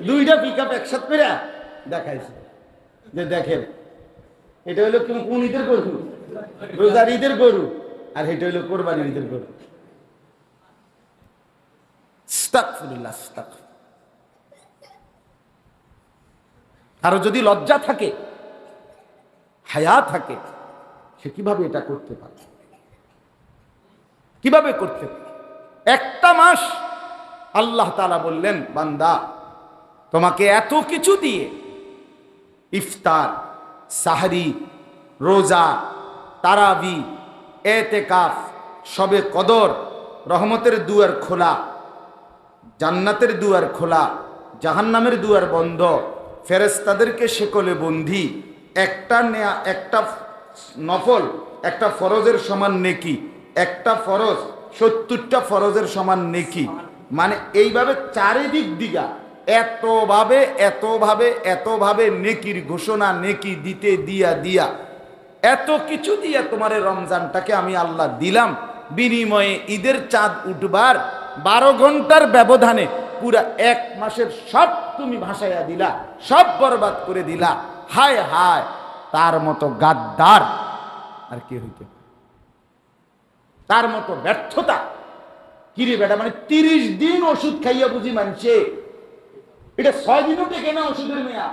2টা পিকআপ একসাথে করে দেখাইছে যে দেখেন এটা হলো কোন ঈদের গরু? রোজার ঈদের গরু, আর এটা হলো কোরবানির ঈদের গরু। আস্তাগফিরুল্লাহ, আস্তাগফিরুল্লাহ। কারো যদি লজ্জা থাকে, হায়া থাকে, সে কিভাবে এটা করতে পারে? কিভাবে করতে পারে? একটা মাস আল্লাহ তাআলা বললেন বান্দা তোমাকে এত কিছু দিয়ে, ইফতার, সাহরি, রোজা, তারাবি, এতেকাফ, শবে কদর, রহমতের দুয়ার খোলা, জান্নাতের দুয়ার খোলা, জাহান্নামের দুয়ার বন্ধ, ফেরেশতাদেরকে শেকলে বন্দী, একটা নফল একটা ফরজের সমান নেকি, একটা ফরজ 70টা ফরজের সমান নেকি, মানে এইভাবে চারিদিক দিগা এতভাবে এতভাবে এতভাবে নেকির ঘোষণা, নেকি দিতে দিয়া দিয়া এত কিছু দিয়ে তোমার রমজানটাকে আমি আল্লাহ দিলাম, বিনিময়ে ঈদের চাঁদ উঠবার 12 ঘন্টার ব্যবধানে পুরা 1 মাসের সব তুমি ভাসাইয়া দিলা, সব বরবাদ করে দিলা। হায় হায়, তার মতো গাদ্দার আর কি হইতে, তার মতো ব্যর্থতা কিরে বেটা? মানে 30 দিন ওষুধ খাইয়া বুঝি মানছে, এটা 6 দিনও টেকে না ওষুধের মেয়া।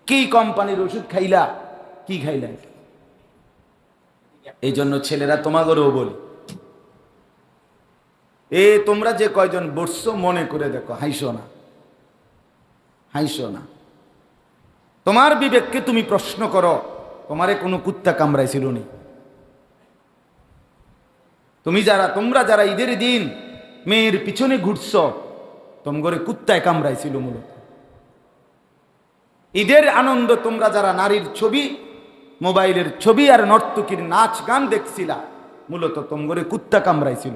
কি কোম্পানির ওষুধ খাইলা, কি খাইলা? এই জন্য ছেলেরা তোমাদেরও বলি, তোমরা যে কয়জন বসছো মনে করে দেখো, হাইসো না, হাইসো না। তোমার বিবেককে তুমি প্রশ্ন করো, তোমারে কোনো কুত্তা কামড়াইছিল নি? তোমরা যারা ঈদের দিন মেয়ের পিছনে ঘুরছ, তোমারে কুত্তায় কামড়াইছিল মূলত? ঈদের আনন্দ তোমরা যারা নারীর ছবি, মোবাইলের ছবি আর নর্তকীর নাচ গান দেখছিলা, মূলত তোমারে কুত্তা কামড়াইছিল।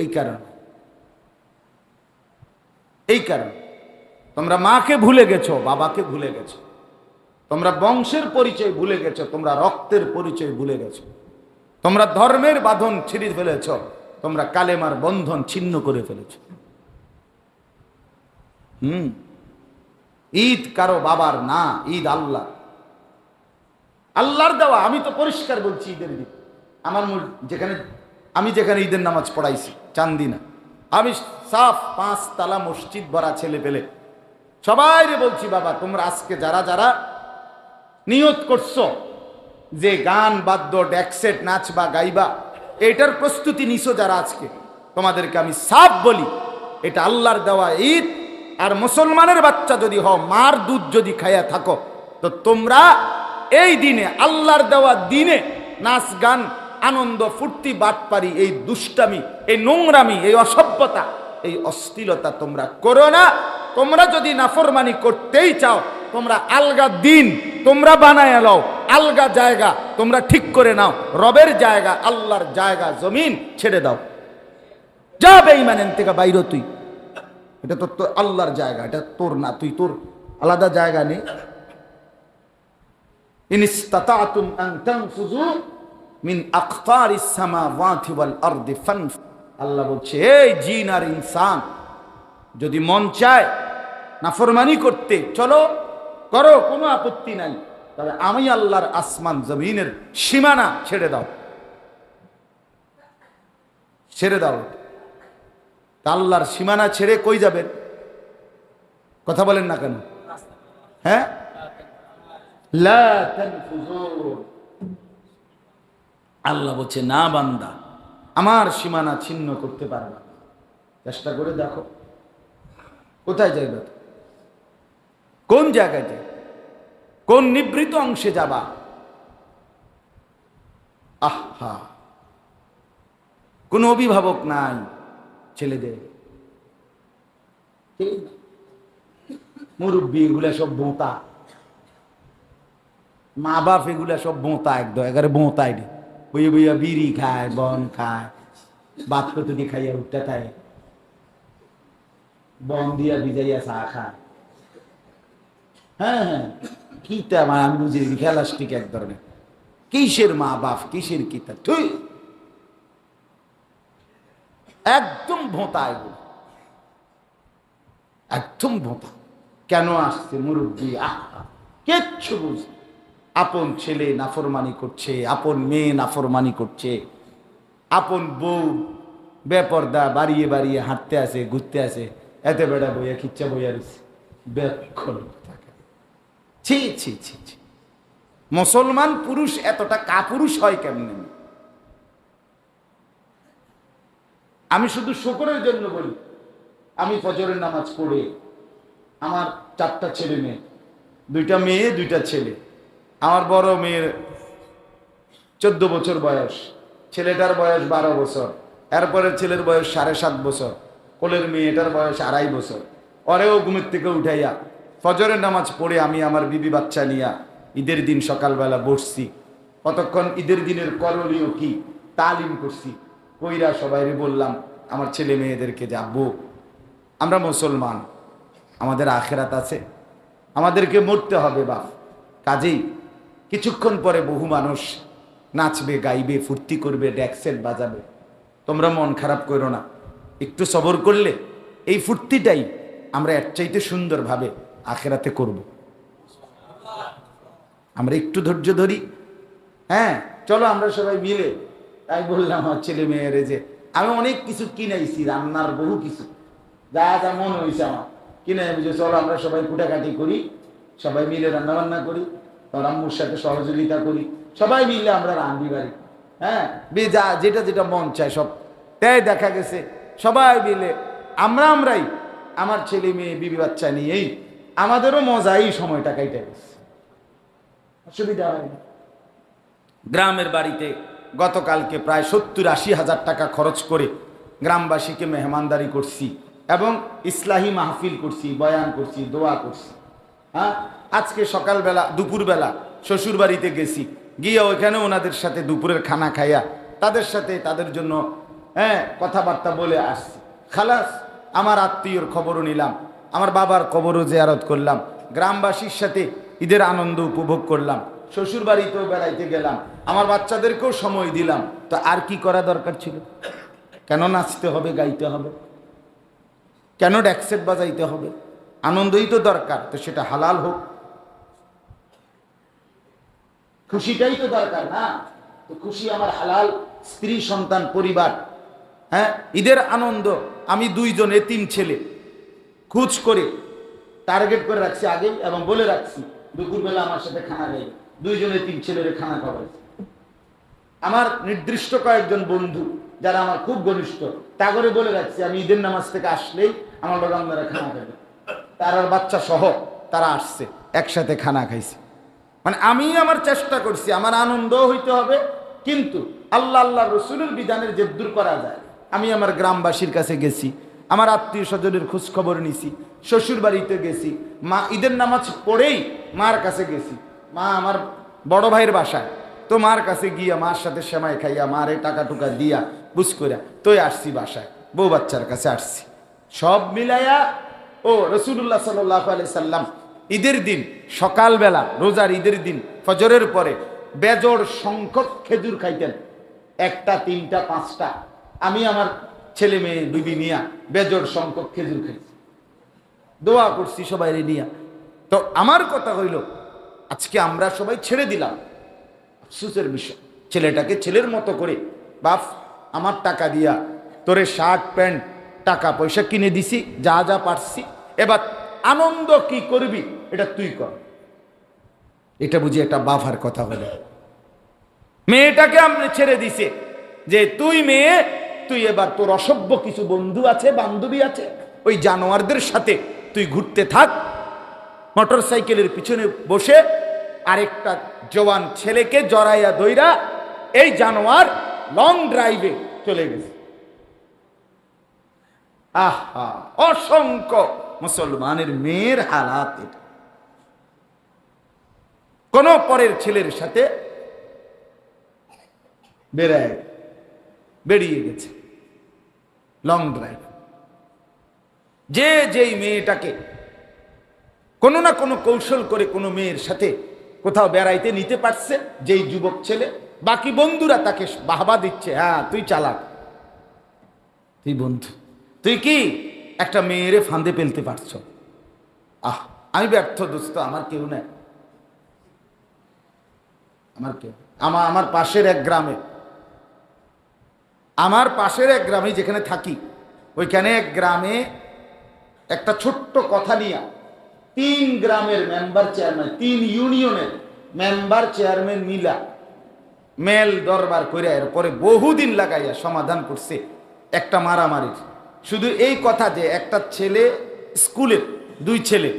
এই কারণ তোমরা মাকে ভুলে গেছো, বাবাকে ভুলে গেছো, তোমরা বংশের পরিচয় ভুলে গেছো, তোমরা রক্তের পরিচয় ভুলে গেছো, তোমরা ধর্মের বাঁধন ছিঁড়ে ফেলেছ, তোমরা কালেমার বন্ধন ছিন্ন করে ফেলেছ। ঈদ কারো বাবার না, ঈদ আল্লাহ, আল্লাহর দেওয়া। আমি তো পরিষ্কার বলছি, ঈদের দিন আমি যেখানে ঈদের নামাজ পড়াইছি চান্দিনা, আমি সাফ 5 তালা মসজিদ ভরা ছেলে পেলে সবাই বলছি, বাবা তোমরা আজকে যারা যারা নিয়ত করছো যে গান বাদ্য ড্যাকসেট নাচ বা গাইবা এটার প্রস্তুতি নিছো যারা, আজকে তোমাদেরকে আমি সাফ বলি, এটা আল্লাহর দেওয়া ঈদ। আর মুসলমানের বাচ্চা যদি হও, মার দুধ যদি খাইয়া থাকো, তো তোমরা এই দিনে, আল্লাহর দেওয়া দিনে নাচ গান আনন্দ ফুর্তি বাটপারি, এই দুষ্টামি, এই নোংরামি, এই অসভ্যতা, এই অশ্লীলতা তোমরা করো না। তোমরা যদি নাফরমানি করতেই চাও, তোমরা আলগা দিন তোমরা বানায় নাও, আলগা জায়গা তোমরা ঠিক করে নাও, রবের জায়গা আল্লাহর জায়গা জমিন ছেড়ে দাও। যা বেঈমান থেকে বাইরে, তুই এটা তো আল্লাহর জায়গা, এটা তোর না, তুই তোর আলাদা জায়গা নেই। ইন ইসতাতাতুম আন তানফুযু মিন আকতারিস সামাওয়াতি ওয়াল আরদি ফানফুযু। আল্লাহ বলছে, এই জিন আর ইনসান যদি মন চায় নাফরমানি করতে, চলো করো, কোনো আপত্তি নাই, তবে আমি আল্লাহর আসমান জমিনের সীমানা ছেড়ে দাও, ছেড়ে দাও। আল্লাহর সীমানা ছেড়ে কই যাবেন? কথা বলেন না কেন? হ্যাঁ, লা তানফুযুন। আল্লাহ বলছে, না বান্দা, আমার সীমানা ছিন্ন করতে পারবে না। চেষ্টা করে দেখো কোথায় যাইবে, কোন জায়গায় যাই, কোন নিবৃত অংশে যাবা। আহা, কোন অভিভাবক নাই ছেলেদের, মুরব্বী এগুলা সব বোঁতা, মা বাপ এগুলা সব বোঁতা, একদম এগারে বোঁতাই রে, বইয়া বইয়া বিড়ি খায়, বন খায়, বাত কতটি খাইয়া উঠতে খায়, বন দিয়া ভিজাইয়া চা খায়। হ্যাঁ হ্যাঁ, কিতা আমি বুঝি খেলাস্টিক এক ধরনের, কিসের মা বাপ, কিসের কিতা, তুই একদম ভোঁতা, এগুলো একদম ভোঁতা। কেন আসছে মুরব্বী? আহা, কিচ্ছু বুঝ, আপন ছেলে নাফরমানি করছে, আপন মেয়ে নাফরমানি করছে, আপন বউ বেপর্দা বাড়িয়ে বাড়িয়ে হাঁটতে আসে, ঘুরতে আসে, এতে বেড়া বইয়া খিচ্চা বইয়া রয়েছে, বেক্ষণ থাকে। ছি ছি ছি ছি, মুসলমান পুরুষ এতটা কাপুরুষ হয় কেমনে? আমি শুধু শুকরের জন্য বলি, আমি ফজরের নামাজ পড়ে, আমার 4টা ছেলে মেয়ে, 2টা মেয়ে 2টা ছেলে। আমার বড় মেয়ের 14 বছর বয়স, ছেলেটার বয়স 12 বছর, এরপরের ছেলের বয়স 7.5 বছর, কোলের মেয়েটার বয়স 2.5 বছর। ওরেও ঘুমের থেকে উঠাইয়া ফজরের নামাজ পড়ে আমি আমার বিবি বাচ্চা নিয়া ঈদের দিন সকালবেলা বসছি। কতক্ষণ ঈদের দিনের করণীয় কি তালিম করছি, কইরা সবাইরে বললাম, আমার ছেলে মেয়েদেরকে, যে আব্বু, আমরা মুসলমান, আমাদের আখেরাত আছে, আমাদেরকে মরতে হবে বাপ, কাজেই কিছুক্ষণ পরে বহু মানুষ নাচবে, গাইবে, ফুর্তি করবে, ড্যাকসেট বাজাবে, তোমরা মন খারাপ করো না, একটু সবর করলে এই ফুর্তিটাই আমরা এর চাইতে সুন্দরভাবে আখেরাতে করব। আমরা একটু ধৈর্য ধরি, হ্যাঁ চলো আমরা সবাই মিলে। তাই বললাম আমার ছেলে মেয়েরে যে আমি অনেক কিছু কিনাইছি, রান্নার বহু কিছু, যা যা মনে হয়েছে আমার কিনে, বুঝে চলো আমরা সবাই কুটাকাটি করি, সবাই মিলে রান্না বান্না করি, তোর আম্মুর সাথে সহযোগিতা করি, সবাই মিলে আমরা রান্দি বাড়ি, হ্যাঁ যা যেটা যেটা মন চায় সব। তাই দেখা গেছে সবাই মিলে আমরাই, আমার ছেলে মেয়ে বিবি বাচ্চা নিয়েই আমাদেরও মজাই সময়টা কাইটা গেছে, অসুবিধা হয় না। গ্রামের বাড়িতে গতকালকে প্রায় 70-80 হাজার টাকা খরচ করে গ্রামবাসীকে মেহমানদারি করছি এবং ইসলাহি মাহফিল করছি, বয়ান করছি, দোয়া করছি। হ্যাঁ, আজকে সকালবেলা দুপুরবেলা শ্বশুর বাড়িতে গেছি, গিয়ে ওইখানে ওনাদের সাথে দুপুরের খানা খাইয়া তাদের সাথে তাদের জন্য কথাবার্তা বলে আসছি। খালাস, আমার আত্মীয়র খবরও নিলাম, আমার বাবার কবরও জিয়ারত করলাম, গ্রামবাসীর সাথে ঈদের আনন্দ উপভোগ করলাম, শ্বশুর বাড়িতেও বেড়াইতে গেলাম, আমার বাচ্চাদেরকেও সময় দিলাম। তো আর কি করা দরকার ছিল? কেন নাচতে হবে, গাইতে হবে, কেন ড্যাকসেট বাজাইতে হবে? আনন্দই তো দরকার, তো সেটা হালাল হোক, খুশিটাই তো দরকার না? তো খুশি আমার হালাল, স্ত্রী সন্তান পরিবার। হ্যাঁ, ঈদের আনন্দ আমি 2 জন এতিম ছেলে খোঁজ করে টার্গেট করে রাখছি আগে, এবং বলে রাখছি দুপুরবেলা আমার সাথে খানা খাই, দুইজনে তিন ছেলেরে খানা খাওয়াইছে। আমার নির্দিষ্ট কয়েকজন বন্ধু যারা আমার খুব ঘনিষ্ঠ, তা করে বলে রাখছি আমি ঈদের নামাজ থেকে আসলেই আমার লোক আপনারা খানা খাবে, তার আর বাচ্চা সহ তারা আসছে, একসাথে খানা খাইছে। মানে আমি আমার চেষ্টা করছি, আমার আনন্দ হইতে হবে, কিন্তু আল্লাহ আল্লাহ রসুলের বিধানের যে দূর করা যায়। আমি আমার গ্রামবাসীর কাছে গেছি, আমার আত্মীয় স্বজনের খোঁজ খবর নিছি, শ্বশুর বাড়িতে গেছি, মা ঈদের নামাজ পড়েই মার কাছে গেছি, মা আমার বড় ভাইয়ের বাসায়, তো মার কাছে গিয়া মার সাথে সেমাই খাইয়া মারে টাকা টুকা দিয়া বুঝ করিয়া তোই আসছি বাসায়, বউ বাচ্চার কাছে আসছি, সব মিলাইয়া। ও রসুল্লাহ সাল্লাম ঈদের দিন সকালবেলা, রোজার ঈদের দিন ফজরের পরে বেজোড় সংখ্যক খেজুর খাইতেন, একটা, তিনটা, পাঁচটা। আমি আমার ছেলে মেয়ে বিবি নিয়া বেজোড় সংখ্যক খেজুর খাইছি, দোয়া করছি সবাই নিয়া। তো আমার কথা হইল, আজকে আমরা সবাই ছেড়ে দিলাম, আফসোসের বিষয়, ছেলেটাকে ছেলের মতো করে বাপ আমার টাকা দিয়া তোরে শার্ট প্যান্ট টাকা পয়সা কিনে দিছি, যা যা পারছি, এবার আনন্দ কি করবি এটা তুই কর। এটা বুঝি একটা বাফার কথা হলো। মেয়েটাকে আপনি ছেড়ে দিছে যে তুই মেয়ে, তুই এবার তোর অসভ্য কিছু বন্ধু আছে, বান্ধবী আছে, ওই জানোয়ারদের সাথে তুই ঘুরতে থাক। মোটর সাইকেলের পিছনে বসে আরেকটা জওয়ান ছেলেকে জড়াইয়া দইরা এই জানোয়ার লং ড্রাইভে চলে গেছে। আহা, অসংখ্য মুসলমানের মেয়ের হালাত এটা। কোন পরের ছেলের সাথে বেরিয়ে গেছে লং ড্রাইভ। যেই মেয়েটাকে কোনো না কোনো কৌশল করে কোনো মেয়ের সাথে কোথাও বেড়াইতে নিতে পারছে, যেই যুবক ছেলে, বাকি বন্ধুরা তাকে বাহবা দিচ্ছে, হ্যাঁ তুই চালাক, তুই বন্ধু, তুই কি একটা মেয়েরে ফাঁদে ফেলতে পারছ। আমি ব্যর্থ দোস্ত, আমার কেউ নেই, আমার কেউ। আমার পাশের এক গ্রামে যেখানে থাকি, ওইখানে এক গ্রামে একটা ছোট্ট কথা নিয়ে 3 গ্রামের মেম্বার চেয়ারম্যান, 3 ইউনিয়নের মেম্বার চেয়ারম্যান মিলা মেল দরবার করে এরপরে বহুদিন লাগাইয়া সমাধান করছে একটা মারামারির। শুধু এই কথা যে একটা ছেলে স্কুলের 2 ছেলে,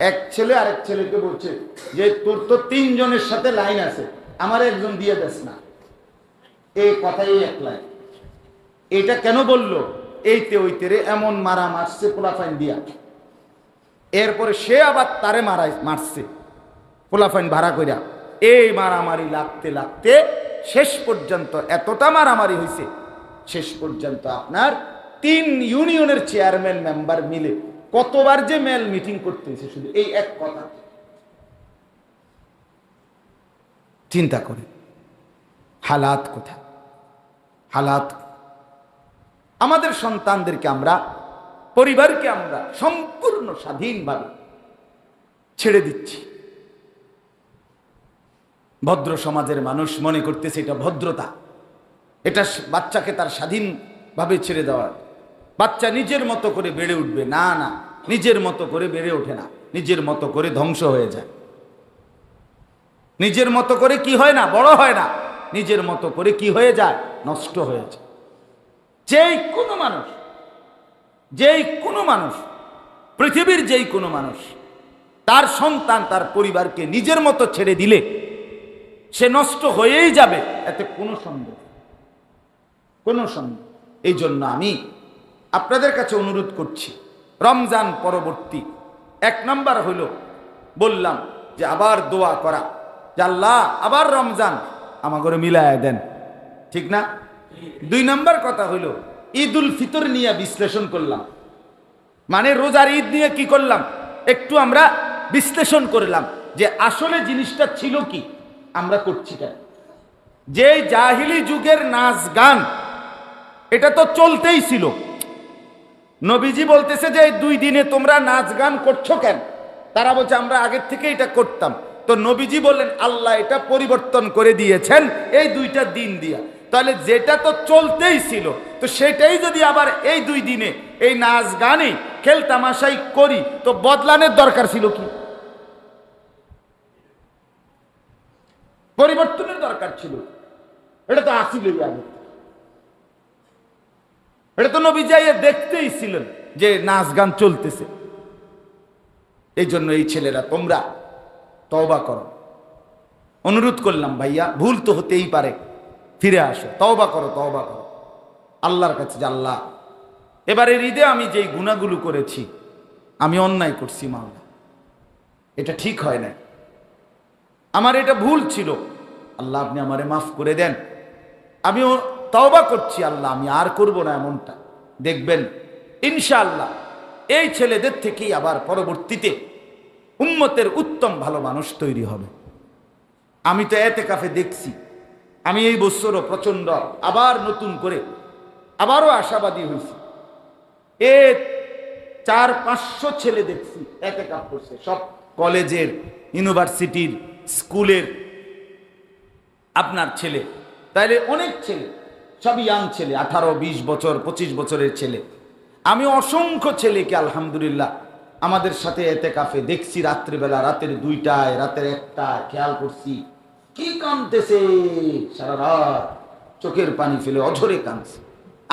এক ছেলে আরেক ছেলেকে বলছে যে তোর তো 3 জনের সাথে লাইন আছে, আমার একজন দিয়ে দেস না, এই কথাই এক লাইন। এটা কেন বললো? এইতে ওইতে রে এমন মারা মারছে পোলাফাইন দিয়া, এরপরে সে আবার তারে মারছে পোলাফাইন ভাড়া কইরা। এই মারামারি লাগতে লাগতে শেষ পর্যন্ত এতটা মারামারি হয়েছে, শেষ পর্যন্ত আপনার 3 ইউনিয়নের চেয়ারম্যান মেম্বার মিলে কতবার যে মেল মিটিং করতে হয়েছে শুধু এই এক কথা। চিন্তা করে হালাত কোথা, হালাত। আমাদের সন্তানদেরকে আমরা, পরিবারকে আমরা সম্পূর্ণ স্বাধীনভাবে ছেড়ে দিচ্ছি। ভদ্র সমাজের মানুষ মনে করতেছে এটা ভদ্রতা, এটা বাচ্চাকে তার স্বাধীনভাবে ছেড়ে দেওয়া, বাচ্চা নিজের মতো করে বেড়ে উঠবে। না না, নিজের মতো করে বেড়ে ওঠে না, নিজের মতো করে ধ্বংস হয়ে যায়। নিজের মতো করে কি হয় না, বড় হয় না, নিজের মতো করে কি হয়ে যায়, নষ্ট হয়ে যায়। যেই কোনো মানুষ, পৃথিবীর যেই কোনো মানুষ তার সন্তান, তার পরিবারকে নিজের মতো ছেড়ে দিলে সে নষ্ট হয়েই যাবে, এতে কোনো সন্দেহ। এই জন্য আমি আপনাদের কাছে অনুরোধ করছি, রমজান পরবর্তী 1 নাম্বার হলো বললাম যে আবার দোয়া করা, যে আল্লাহ আবার রমজান আমাকে মিলায় দেন, ঠিক না? 2 নাম্বার কথা হলো ঈদ উল ফিতর নিয়ে বিশ্লেষণ করলাম, মানে রোজার ঈদ নিয়ে কি করলাম, একটু আমরা বিশ্লেষণ করলাম যে আসলে জিনিসটা ছিল কি, আমরা করছি কেন। যে জাহিলি যুগের নাচ গান, এটা তো চলতেই ছিল। নবীজি বলতেছে যে এই 2 দিনে তোমরা নাচ গান করছো কেন? তারা বলছে আমরা আগের থেকে এটা করতাম। তো নবীজি বললেন আল্লাহ এটা পরিবর্তন করে দিয়েছেন এই 2টা দিন দিয়া। তাহলে যেটা তো চলতেই ছিল, তো সেটাই যদি আবার এই 2 দিনে এই নাচ গানে খেল তামাশাই করি, তো বদলানোর দরকার ছিল কি? পরিবর্তনের দরকার ছিল। এটা তো আসিলই আগে, এটা তো নবী যাইয়া দেখতেই ছিলেন যে নাচ গান চলতেছে। এই জন্য এই ছেলেরা তোমরা তওবা করো, অনুরোধ করলাম ভাইয়া, ভুল তো হতেই পারে, ফিরে আসো, তওবা করো, তওবা করো আল্লাহর কাছে যে আল্লাহ এবারে ঈদে আমি যেই গুনাহগুলো করেছি, আমি অন্যায় করছি মাওলা, এটা ঠিক হয় না, আমার এটা ভুল ছিল, আল্লাহ আপনি আমারে মাফ করে দেন, আমিও তওবা করছি আল্লাহ, আমি আর করব না এমনটা। দেখবেন ইনশাআল্লাহ এই ছেলেদের থেকেই আবার পরবর্তীতে উম্মতের উত্তম ভালো মানুষ তৈরি হবে। আমি তো এতেকাফে দেখছি, আমি এই বছরও প্রচন্ড আবার নতুন করে আবারও আশাবাদী হয়েছি। 400-500 ছেলে দেখছি এতেকাফ করছে, সব কলেজের, ইউনিভার্সিটির, স্কুলের আপনার ছেলে, তাইলে অনেক ছেলে, সব ইয়াং ছেলে, 18-20 বছর 25 বছরের ছেলে। আমি অসংখ্য ছেলেকে আলহামদুলিল্লাহ আমাদের সাথে এতেকাফে দেখছি, রাত্রিবেলা, রাতের 2টায়, রাতের 1টায় খেয়াল করছি কি কাঁদতেছে, সারা রাত চোখের পানি ফেলে অঝরে কাঁদছে।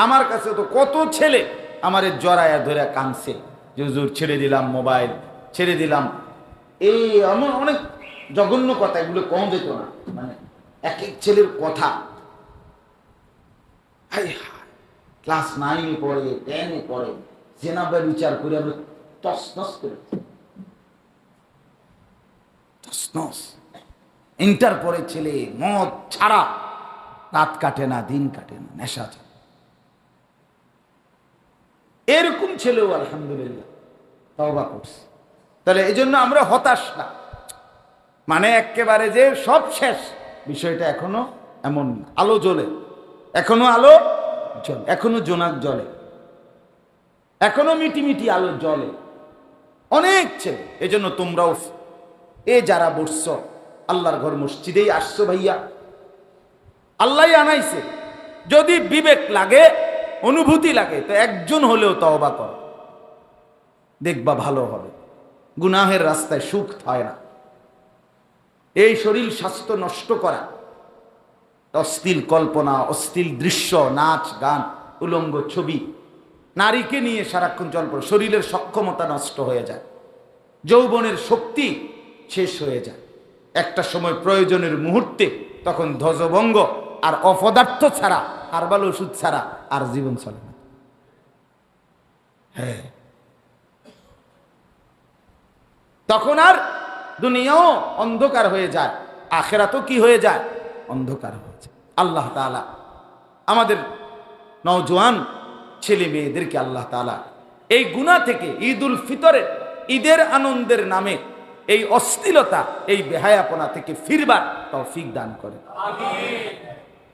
আমার কাছে তো কত ছেলে আমারে জড়ায়া ধরে কাঁদছে যে হুজুর ছেড়ে দিলাম মোবাইল, ছেড়ে দিলাম, এই এমন অনেক জঘন্য কথা, এগুলো কম যেত না, মানে এক এক ছেলের কথা। ক্লাস 9-এ পড়ে, 10-এ পড়ে, জেনাবের বিচার করে আমরা তসনস করে, তসনস। ইন্টার পরে ছেলে মদ ছাড়া রাত কাটে না, দিন কাটে না, নেশা ছাড়া। এরকম ছেলেও আলহামদুলিল্লাহ তওবা করছে। তাহলে এই জন্য আমরা হতাশ না, মানে একেবারে যে সব শেষ বিষয়টা এখনো এমন না। আলো জ্বলে, এখনো আলো জ্বলে, এখনো জোনাক জ্বলে, এখনো মিটি মিটি আলো জ্বলে অনেক ছেলে। এই জন্য তোমরাও যারা বসছ আল্লাহর ঘর মসজিদেই আসছো ভাইয়া, আল্লাহ আনাইছে, যদি বিবেক লাগে, অনুভূতি লাগে, তো একজন হলেও তওবা কর, দেখবা ভালো হবে। গুনাহের রাস্তায় সুখ হয় না। এই শরীর স্বাস্থ্য নষ্ট করা, অশ্লীল কল্পনা, অশ্লীল দৃশ্য, নাচ গান, উলঙ্গ ছবি, নারীকে নিয়ে সারাক্ষণ চলপ, শরীরের সক্ষমতা নষ্ট হয়ে যায়, যৌবনের শক্তি শেষ হয়ে যায়। একটা সময় প্রয়োজনের মুহূর্তে তখন ধ্বজভঙ্গ আর অপদার্থ ছাড়া, হারবাল ওষুধ ছাড়া আর জীবন চলে না। হ্যাঁ, তখন আর দুনিয়াও অন্ধকার হয়ে যায়, আখিরাতও কি হয়ে যায়, অন্ধকার হয়ে যায়। আল্লাহ তাআলা আমাদের নওজোয়ান ছেলে মেয়েদেরকে আল্লাহ তাআলা এই গুনাহ থেকে ঈদুল ফিতরে, ঈদের আনন্দের নামে এই অশ্লীলতা, এই বেহায়াপনা থেকে ফিরবার তৌফিক দান করে। আমিন।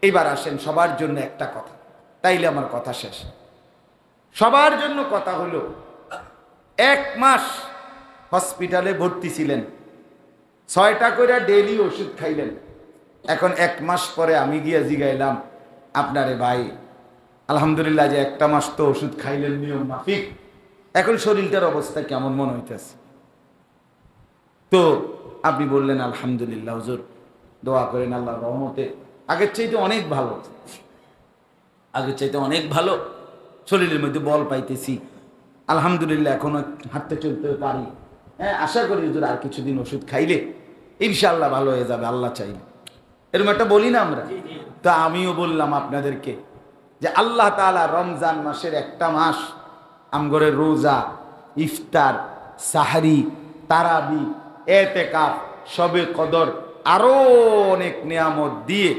এবার আসেন সবার জন্য একটা কথা, তাইলে আমার কথা শেষ। সবার জন্য কথা হলো, 1 মাস হসপিটালে ভর্তি ছিলেন, 6টা করে ডেইলি ওষুধ খাইলেন। এখন 1 মাস পরে আমি গিয়া জিগাইলাম আপনারে, ভাই আলহামদুলিল্লাহ যে 1টা মাস তো ওষুধ খাইলেন নিয়ম মাফিক, এখন শরীরটার অবস্থা কেমন মনে হইতেছে? তো আপনি বললেন আলহামদুলিল্লাহ হুজুর, দোয়া করেন আল্লাহর রহমতে আগের চাইতে অনেক ভালো, আগের চাইতে অনেক ভালো, শরীরের মধ্যে বল পাইতেছি আলহামদুলিল্লাহ, এখনো হাঁটতে চলতে পারি। হ্যাঁ, আশা করি হুজুর আর কিছুদিন ওষুধ খাইলে ইনশাআল্লাহ ভালো হয়ে যাবে, আল্লাহ চাইলে। এরকম একটা বলি না আমরা? তো আমিও বললাম আপনাদেরকে যে আল্লাহ তাআলা রমজান মাসের 1টা মাস আমগরের রোজা, ইফতার, সাহরি, তারাবি, এতেকাফ, শবে কদর, আরো অনেক নিয়ামত দিয়ে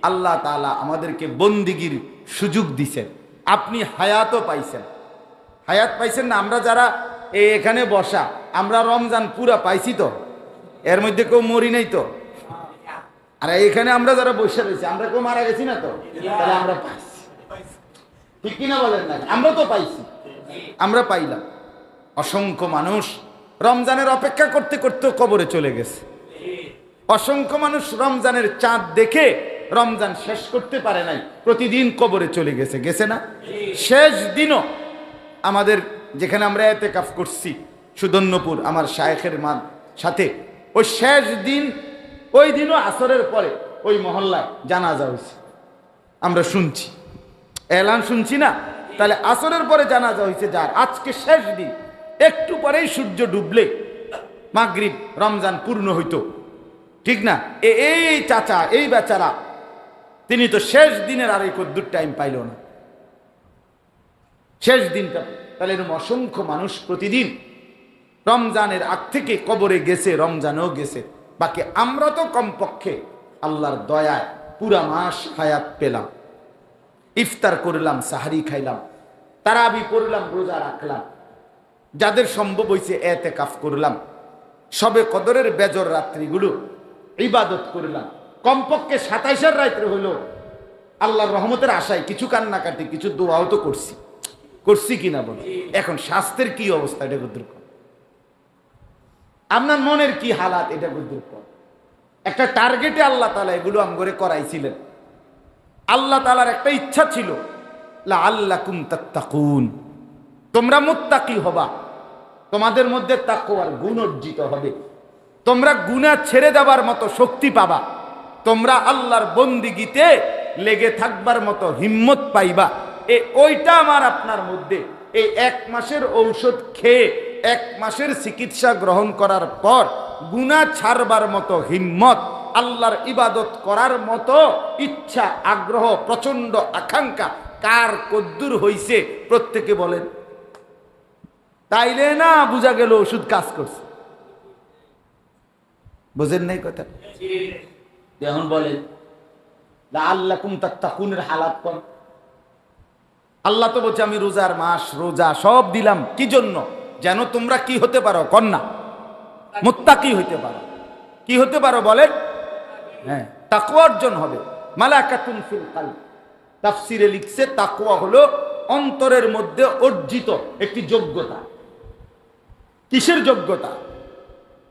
আল্লাহ তাআলা আমাদেরকে বন্দিগির সুযোগ দিছেন। আপনি হায়াতও পাইছেন, হায়াত পাইছেন না? আমরা যারা এখানে বসা, আমরা রমজান পুরা পাইছি তো, এর মধ্যে কেউ মরি নাই তো? আর এখানে আমরা যারা বসে রয়েছি, আমরা কেউ মারা গেছি না তো? তাহলে আমরা পাইছি, ঠিক কিনা বলেন না? আমরা তো পাইছি, আমরা পাইলাম। অসংখ্য মানুষ রমজানের অপেক্ষা করতে করতে কবরে চলে গেছে। অসংখ্য মানুষ রমজানের চাঁদ দেখে রমজান শেষ করতে পারে নাই, প্রতিদিন কবরে চলে গেছে, গেছে না? শেষ দিনও আমাদের যেখানে আমরা এতেকাফ করছি সুদন্যপুর আমার শায়েখের সাথে, ওই শেষ দিন ওই দিনও আসরের পরে ওই মহল্লায় জানাজা হয়েছে, আমরা শুনছি, এলান শুনছি না। তাহলে আসরের পরে জানাজা হয়েছে যার, আজকে শেষ দিন, একটু পরেই সূর্য ডুবলে মাগরিব রমজান পূর্ণ হইতো, ঠিক না? এই চাচা, এই বেচারা, তিনি তো শেষ দিনের আর এই কদ্দুর টাইম পাইল না, শেষ দিনটা। তাহলে এরকম অসংখ্য মানুষ প্রতিদিন রমজানের আগ থেকে কবরে গেছে, রমজানেও গেছে। বাকি আমরা তো কমপক্ষে আল্লাহর দয়ায় পুরা মাস হায়াত পেলাম, ইফতার করলাম, সাহারি খাইলাম, তারাবি পড়লাম, রোজা রাখলাম, যাদের সম্ভব হয়েছে এতেকাফ করলাম, সবে কদরের বেজর রাত্রিগুলো ইবাদত করলাম, কমপক্ষে 27 রাত্রে হলো আল্লাহর রহমতের আশায় কিছু কান্নাকাটি, কিছু দোয়াও তো করছি কিনা বলো। এখন স্বাস্থ্যের কি অবস্থা এটা বুদ্ধ, আপনার মনের কি হালাত এটা বুদ্ধ। একটা টার্গেটে আল্লাহ তাআলা এগুলো আমগরে করাইছিলেন। আল্লাহ তাআলার একটা ইচ্ছা ছিল, লাআল্লাকুম তাত্তাকুন, তোমরা মুত্তাকি হবা, তোমাদের মধ্যে তাকওয়ার গুণ অর্জিত হবে, তোমরা গুনাহ ছেড়ে দেওয়ার মতো শক্তি পাবা, তোমরা আল্লাহর বন্দিগিতে লেগে থাকবার মতো হিম্মত পাইবা। ওইটা আমার আপনার মধ্যে এই 1 মাসের ঔষধ খেয়ে 1 মাসের চিকিৎসা গ্রহণ করার পর গুনাহ ছাড়বার মতো হিম্মত, আল্লাহর ইবাদত করার মতো ইচ্ছা, আগ্রহ, প্রচন্ড আকাঙ্ক্ষা কার কদ্দুর হইছে প্রত্যেকে বলেন। তাইলে না বুঝা গেল ওষুধ কাজ করছে। বুঝেন নাই কথা? এখন বলেন লাআল্লাকুম তাত্তাকুনের হালাত কোন? আল্লাহ তো বলছে আমি রোজার মাস, রোজা সব দিলাম কি জন্য? যেন তোমরা কি হতে পারো, কন্যা মুত্তাকি হইতে পারো। কি হতে পারো বলেন? হ্যাঁ, তাকওয়া অর্জন হবে। মালাকাতুন ফিল কলব, তাফসিরে লিখছে তাকওয়া হলো অন্তরের মধ্যে অর্জিত একটি যোগ্যতা। কিসের যোগ্যতা?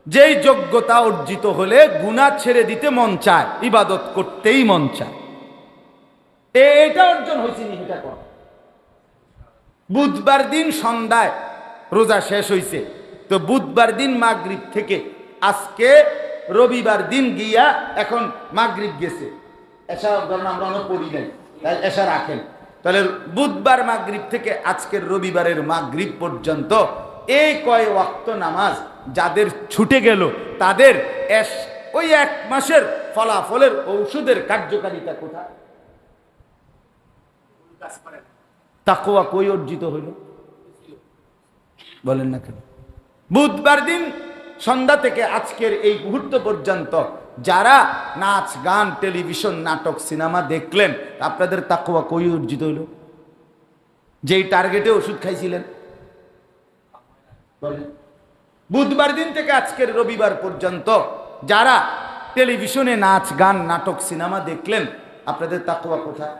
যেই যোগ্যতা অর্জিত হলে গুনাহ ছেড়ে দিতে মন চায়, ইবাদত করতেই মন চায়। এটা অর্জন হয়েছে নি, এটা কর। বুধবার দিন সন্ধ্যায় রোজা শেষ হয়েছে, তো বুধবার দিন মাগরিব থেকে আজকে রবিবার দিন গিয়া এখন মাগরিব গেছে, এসা ধরুন আমরা অনেক পড়ি নাই, তাই এসা রাখেন, তাহলে বুধবার মাগরিব থেকে আজকের রবিবারের মাগরিব পর্যন্ত এই কয় ওয়াক্ত নামাজ যাদের ছুটে গেল, তাদের ওই 1 মাসের ফলাফলের ঔষধের কার্যকারিতা কোথায়? তাকওয়া কই অর্জিত হইল বলেন না কেন? বুধবার দিন সন্ধ্যা থেকে আজকের এই মুহূর্ত পর্যন্ত যারা নাচ, গান, টেলিভিশন, নাটক, সিনেমা দেখলেন, আপনাদের তাকওয়া কই অর্জিত হইল? যেই টার্গেটে ওষুধ খাইছিলেন বলেন। বুধবার দিন থেকে আজকের রবিবার পর্যন্ত যারা টেলিভিশনে নাচ, গান, নাটক, সিনেমা দেখলেন, আপনাদের তাকওয়া কোথায়?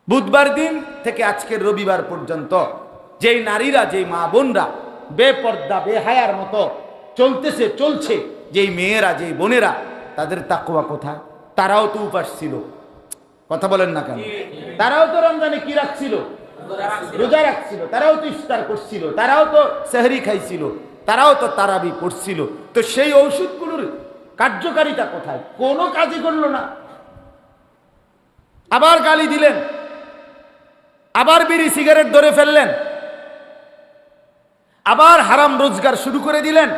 বুধবার দিন থেকে আজকের রবিবার পর্যন্ত যেই নারীরা, যেই মা বোনরা বেপর্দা, বেহায়ার মতো চলছে, যেই মেয়েরা, যেই বোনেরা, তাদের তাকওয়া কোথায়? তারাও তো উপাস ছিল, কথা বলেন না কেন? তারাও তো রমজানে কি রাখছিল? রোজা রাখছিল, তারাও তো ইফতার করছিল, তারাও তো সেহরি খাইছিল, তারাও তো তারাবি পড়ছিল। তো সেই ঔষধগুলোর কার্যকারিতা কোথায়? কোনো কাজই করলো না। আবার গালি দিলেন, আবার বিড়ি সিগারেট ধরে ফেললেন, আবার হারাম রোজগার শুরু করে দিলেন।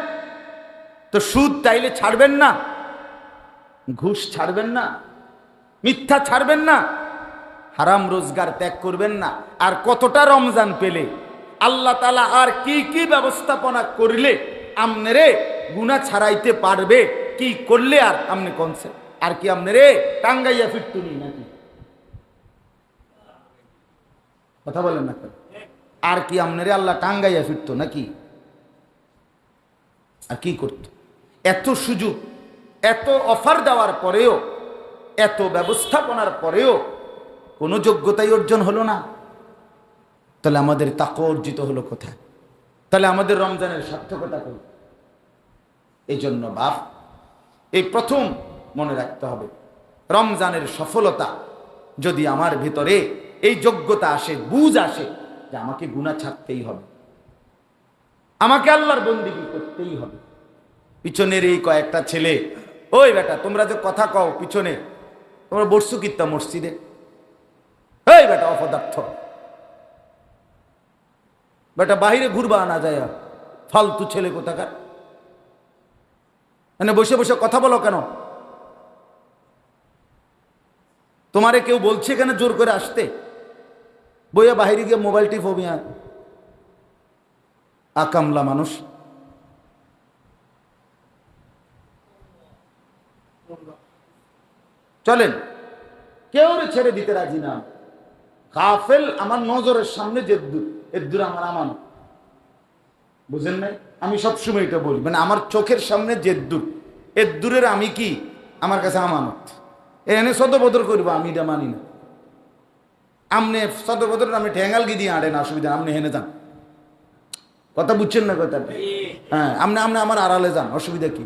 তো সুদ তাইলে ছাড়বেন না, ঘুষ ছাড়বেন না, মিথ্যা ছাড়বেন না, হারাম রোজগার ত্যাগ করবেন না। আর কতটা রমজান পেলে আল্লাহ তাআলা আর কি কি ব্যবস্থাপনা করলে আমনেরে গুনাহ ছাড়াইতে পারবে? কি করলে আর আমনে কোনছে? আর কি আমনেরে টাঙ্গাইয়া ফিরতুনি নাকি? কথা বলেন না কেন? আর কি আমনেরে আল্লাহ টাঙ্গাইয়া ফিরতো নাকি? আর কি করত? এত সুযোগ, এত অফার দেওয়ার পরেও, এত ব্যবস্থাপনার পরেও কোনো যোগ্যতাই অর্জন হলো না। তাহলে আমাদের তাকওয়া অর্জিত হলো কোথায়? তাহলে আমাদের রমজানের সার্থকতা কই? এই জন্য বাপ, এই প্রথম মনে রাখতে হবে, রমজানের সফলতা যদি আমার ভিতরে এই যোগ্যতা আসে, বুঝ আসে যে আমাকে গুনাহ ছাড়তেই হবে, আমাকে আল্লাহর বন্দেগী করতেই হবে, পিছনের এই কয়েকটা ছেলে, ওই বেটা তোমরা যে কথা কও পিছনে, তোমরা বসছো কিত্তা মসজিদে? এই বেটা অপদার্থ, বেটা বাহিরে ঘুরবা না যায়, ফালতু ছেলে কোথাকার, মানে বসে বসে কথা বলো কেন? তোমারে কেউ বলছে কেন জোর করে আসতে? বইয়া বাহিরে গিয়ে মোবাইল টিপো মিয়া, আকামলা মানুষ। চলেন, কেউ ছেড়ে দিতে রাজি না। গাফেল আমার নজরের সামনে যেদ্দুর এদ্দুর আমার আমানত, বুঝেন নাই? আমি সবসময় এটা বলি, মানে আমার চোখের সামনে যেদ্দুর এদ্দুরের আমি কি আমার কাছে আমানত। এনে সদবদর করবো, আমি এটা মানি না। আমনে সদবদর আমি ঠেঙ্গাল গি দিয়ে আড়ে না, অসুবিধা, আপনি হেনে যান। কথা বুঝছেন না কথাটা? হ্যাঁ, আপনি আপনি আমার আড়ালে যান, অসুবিধা কি?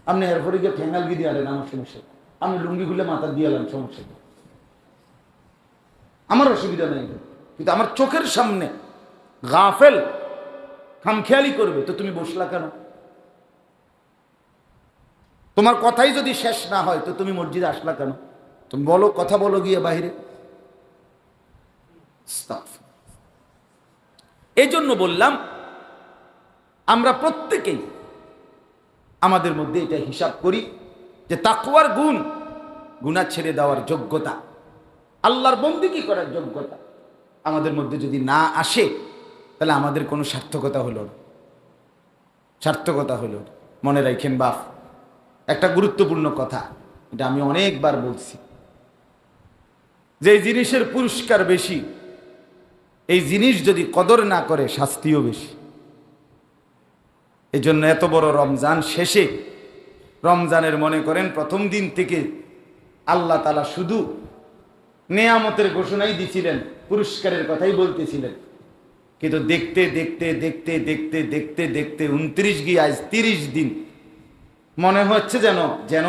আপনি এরপরে গিয়ে ঠেঙ্গাল গি দিয়ে আড়েন, আমার সমস্যা। আমি লুঙ্গি খুলে মাথা দিয়ে এলাম, সমস্যা কি? আমার অসুবিধা নেই। কিন্তু আমার চোখের সামনে গাফেল খামখেয়ালি করবে, তো তুমি বসলা কেন? তোমার কথাই যদি শেষ না হয় তো তুমি মসজিদে আসলা কেন? তুমি বলো, কথা বলো গিয়ে বাহিরে। এই জন্য বললাম, আমরা প্রত্যেকেই আমাদের মধ্যে এটা হিসাব করি যে তাকওয়ার গুণ, গুনাহ ছেড়ে দেওয়ার যোগ্যতা, আল্লাহর বন্দেগী করার যোগ্যতা আমাদের মধ্যে যদি না আসে, তাহলে আমাদের কোনো সার্থকতা হলো না। সার্থকতা হলো না। মনে রাখেন বাপ, একটা গুরুত্বপূর্ণ কথা, এটা আমি অনেকবার বলছি, যে জিনিসের পুরস্কার বেশি, এই জিনিস যদি কদর না করে শাস্তিও বেশি। এই জন্য এত বড় রমজান শেষে, রমজানের মনে করেন প্রথম দিন থেকে আল্লাহ তাআলা শুধু নেয়ামতের ঘোষণাই দিছিলেন, পুরস্কারের কথাই বলতেছিলেন। কিন্তু দেখতে দেখতে দেখতে দেখতে দেখতে দেখতে 29 গিয়ে আজ 30 দিন, মনে হচ্ছে যেন যেন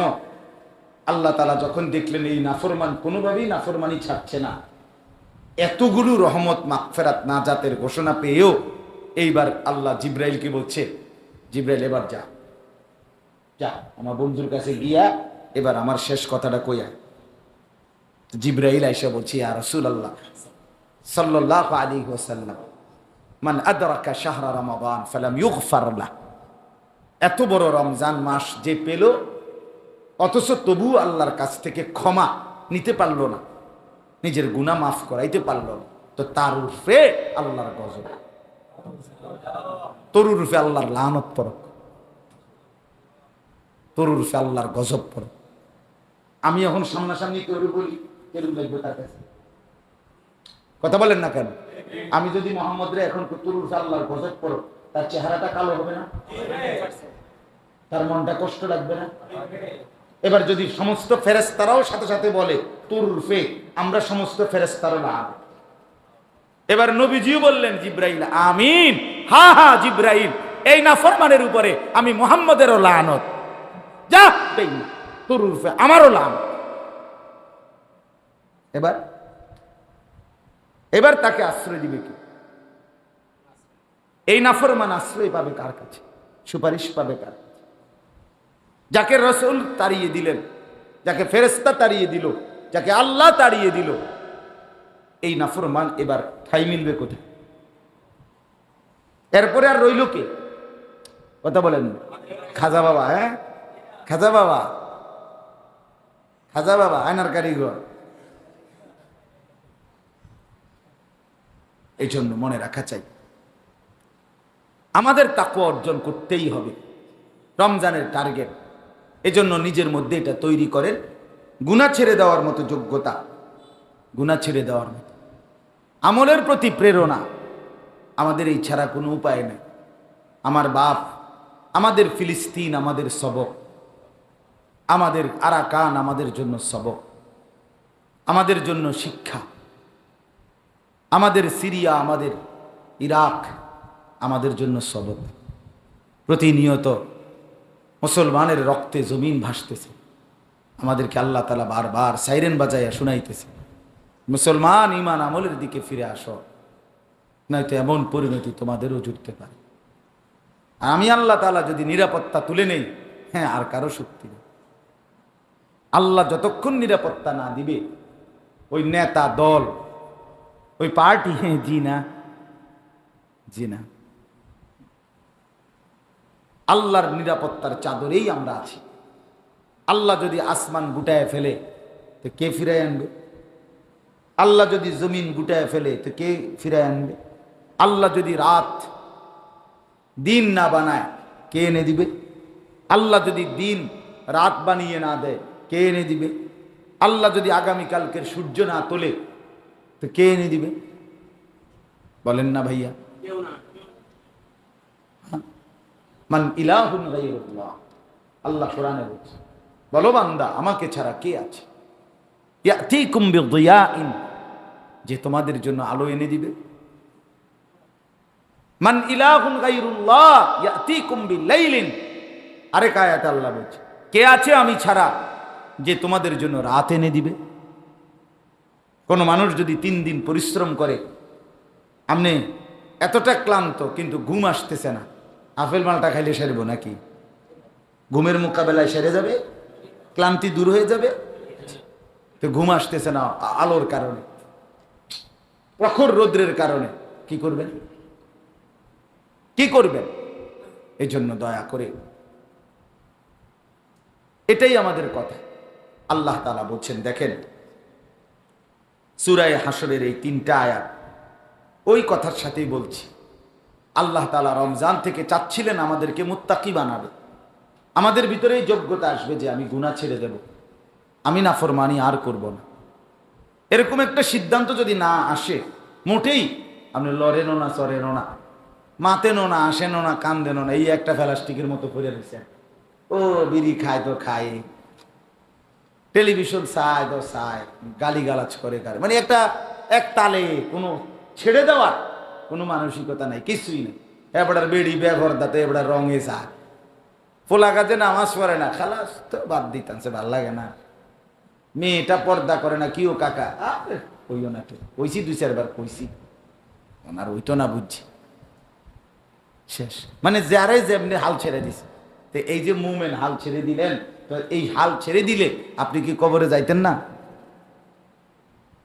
আল্লাহ তাআলা যখন দেখলেন এই নাফরমান কোনোভাবেই নাফরমানি ছাড়ছে না, এতগুলো রহমত মাগফিরাত নাজাতের ঘোষণা পেয়েও এইবার আল্লাহ জিব্রাইলকে বলছে, জিব্রাইল এবার যা যা আমার বন্ধুর কাছে গিয়া এবার আমার শেষ কথাটা কইয়া। জিব্রাইল আইসা বলছি, ইয়া রাসূলুল্লাহ সাল্লাল্লাহু আলাইহি ওয়াসাল্লাম, মান আদরাকা শাহরা রমাদান ফালাম ইউগফার লাহু, এত বড় রমজান মাস যে পেল অথচ তবু আল্লাহর কাছ থেকে ক্ষমা নিতে পারলো না, নিজের গুনাহ মাফ করাইতে পারলো না, তো তার উর্ফে আল্লাহর গজব, তোর উর্ফে আল্লাহর লানত পড়ক, তোর উর্ফে আল্লাহর গজব পড়ক। আমি এখন সামনাসামনি কেউ বলি, কেরম লাগবে তার কাছে? কথা বলেন না কেন? আমি যদি মোহাম্মদ রে এখন তোর উর্ফে আল্লাহর গজব পড়ো, তার চেহারাটা কালো হবে না? তার মনটা কষ্ট লাগবে না? এবার যদি সমস্ত ফেরেশতারাও সাথে সাথে বলে তোর উর্ফে, আমরা সমস্ত ফেরেশতারও লাভ। এবার নবীজিও বললেন, জিব্রাইল আমিন, হা হা জিব্রাইল, এই নাফরমানের উপরে আমি মুহাম্মদেরও লানত, যা বেঈমান, তোর উর্ফে আমারও লানত। এবার এবার তাকে আশ্রয় দিবে কি? এই নাফরমান আশ্রয় পাবে কার কাছে? সুপারিশ পাবে কার কাছে? যাকে রাসূল তাড়িয়ে দিলেন, যাকে ফেরেশতা তাড়িয়ে দিল, যাকে আল্লাহ তাড়িয়ে দিল, এই নাফরমান এবার ঠাই মিলবে কোথায়? এরপরে আর রইল কে? কথা বলেন। খাজা বাবা, হ্যাঁ খাজা বাবা, খাজা বাবা আয়নার কারিগর। এই জন্য মনে রাখা চাই, আমাদের তাকওয়া অর্জন করতেই হবে, রমজানের টার্গেট। এজন্য নিজের মধ্যে এটা তৈরি করেন, গুনাহ ছেড়ে দেওয়ার মতো যোগ্যতা, গুনাহ ছেড়ে দেওয়ার মতো আমলের প্রতি প্রেরণা, আমাদের এই ছাড়া কোনো উপায় নেই। আমার বাপ, আমাদের ফিলিস্তিন আমাদের সবক, আমাদের আরাকান আমাদের জন্য সবক, আমাদের জন্য শিক্ষা, আমাদের সিরিয়া, আমাদের ইরাক আমাদের জন্য সবক। প্রতিনিয়ত মুসলমানের রক্তে জমিন ভাসতেছে, আমাদেরকে আল্লাহ তাআলা বারবার সাইরেন বাজাইয়া শুনাইতেছে, মুসলমান ঈমান আমলের দিকে ফিরে আসো, নয়তো এমন পরিণতি তোমাদেরও জুটতে পারে। আর আমি আল্লাহ তাআলা যদি নিরাপত্তা তুলে নেই, হ্যাঁ, আর কারো শক্তি নেই। আল্লাহ যতক্ষণ নিরাপত্তা না দিবে, ওই নেতা দল, ওই পার্টি, হ্যাঁ, জি না, জি না। আল্লাহর নিরাপত্তার চাদরেই আমরা আছি। আল্লাহ যদি আসমান গুটায় ফেলে তো কে ফিরায় আনবে? আল্লাহ যদি জমিন গুটায় ফেলে তো কে ফিরায় আনবে? আল্লাহ যদি রাত দিন না বানায় কে এনে দিবে? আল্লাহ যদি দিন রাত বানিয়ে না দেয় কে এনে দিবে? আল্লাহ যদি আগামীকালকের সূর্য না তোলে তো কে এনে দিবে? বলেন না ভাইয়া? মান ইলাহুন গায়রুল্লাহ, আল্লাহ কোরআনে বলছে, বলো বান্দা আমাকে ছাড়া কে আছে? ইয়াতিকুম বিদিয়াইন, যে তোমাদের জন্য আলো এনে দিবে। মান ইলাহুন গায়রুল্লাহ ইয়াতিকুম বিলাইলিন, আরেক আয়াতে আল্লাহ বলছে, কে আছে আমি ছাড়া যে তোমাদের জন্য রাত এনে দিবে? কোন মানুষ যদি 3 দিন পরিশ্রম করে, আপনি এতটা ক্লান্ত কিন্তু ঘুম আসতেছে না, আপেল মালটা খাইলে সেরব নাকি? ঘুমের মোকাবেলায় সেরে যাবে? ক্লান্তি দূর হয়ে যাবে? তো ঘুম আসতেছে না আলোর কারণে, প্রখর রৌদ্রের কারণে, কি করবেন? কি করবেন? এই জন্য দয়া করে, এটাই আমাদের কথা। আল্লাহ তাআলা বলছেন, দেখেন সূরা হাশরের এই 3টা আয়াত ওই কথার সাথেই বলছি। আল্লাহ তাআলা রমজান থেকে চাচ্ছিলেন আমাদেরকে মুত্তাকি বানাবে, আমাদের ভিতরে এই যোগ্যতা আসবে যে আমি গুনাহ ছেড়ে দেব, আমি নাফরমানি আর করব না। এরকম একটা সিদ্ধান্ত যদি না আসে, মোটেই আপনি লড়েনও না, চড়েনও না, মাতেনও না, আসেনও না, কান্দেনও না, এই একটা প্লাস্টিকের মতো পড়ে রয়েছেন, ও বিড়ি খায় তো খায়, টেলিভিশন চায় তো চায়, গালিগালাজ করে কারে, মানে একটা এক তালে কোনো ছেড়ে দেওয়ার কোনো মানসিকতা নাই, কিছুই নেই। এবার বেড়ি ব্যবহার দাতে এবার রঙে চায়, ফোলা কাজে নামাজ পড়ে না, খালাস তো বাদ দিতাম, সে ভাল লাগে না। মেয়েটা পর্দা করে না, কিও কাকা, আরে কইও না, তো কইছি 2-4 বার কইছি, আর ওইতো না, বুঝছি শেষ। মানে যারে যেমনি হাল ছেড়ে দিছে, তো এই যে মুমেন হাল ছেড়ে দিলেন, তো এই হাল ছেড়ে দিলে আপনি কি কবরে যাইতেন না?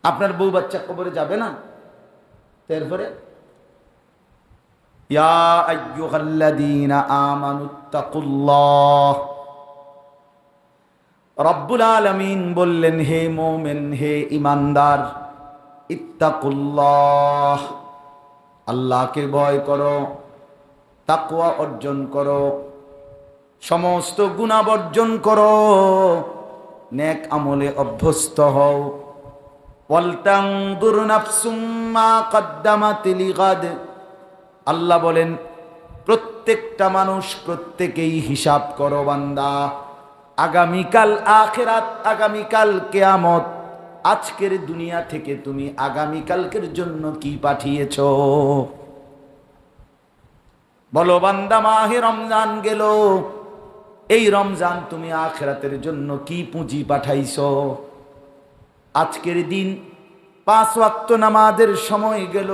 আপনার বউ বাচ্চা কবরে যাবে না? তারপরে ইয়া আইয়ুহাল্লাযীনা আমানুত্তাকুল্লাহ, রব্বুল আলামিন বললেন, হে মুমিন, হে ঈমানদার, ইত্তাকুল্লাহ, আল্লাহকে ভয় করো, তাকওয়া অর্জন করো, সমস্ত গুনাহ বর্জন করো, নেক আমলে অভ্যস্ত হও। ওয়ালতানজুর নাফসুম মা কদ্দামাত লিগাদ, আল্লাহ বলেন প্রত্যেকটা মানুষ প্রত্যেকেই হিসাব করো বান্দা, আগামীকাল আখিরাত, আগামীকাল কিয়ামত, আজকের দুনিয়া থেকে তুমি আগামীকালকের জন্য কি পাঠিয়েছো? বলো বান্দা, মাহে রমজান গেল, এই রমজান তুমি আখিরাতের জন্য কি পুঁজি পাঠাইছো? আজকের দিন 5 ওয়াক্ত নামাজের সময় গেল,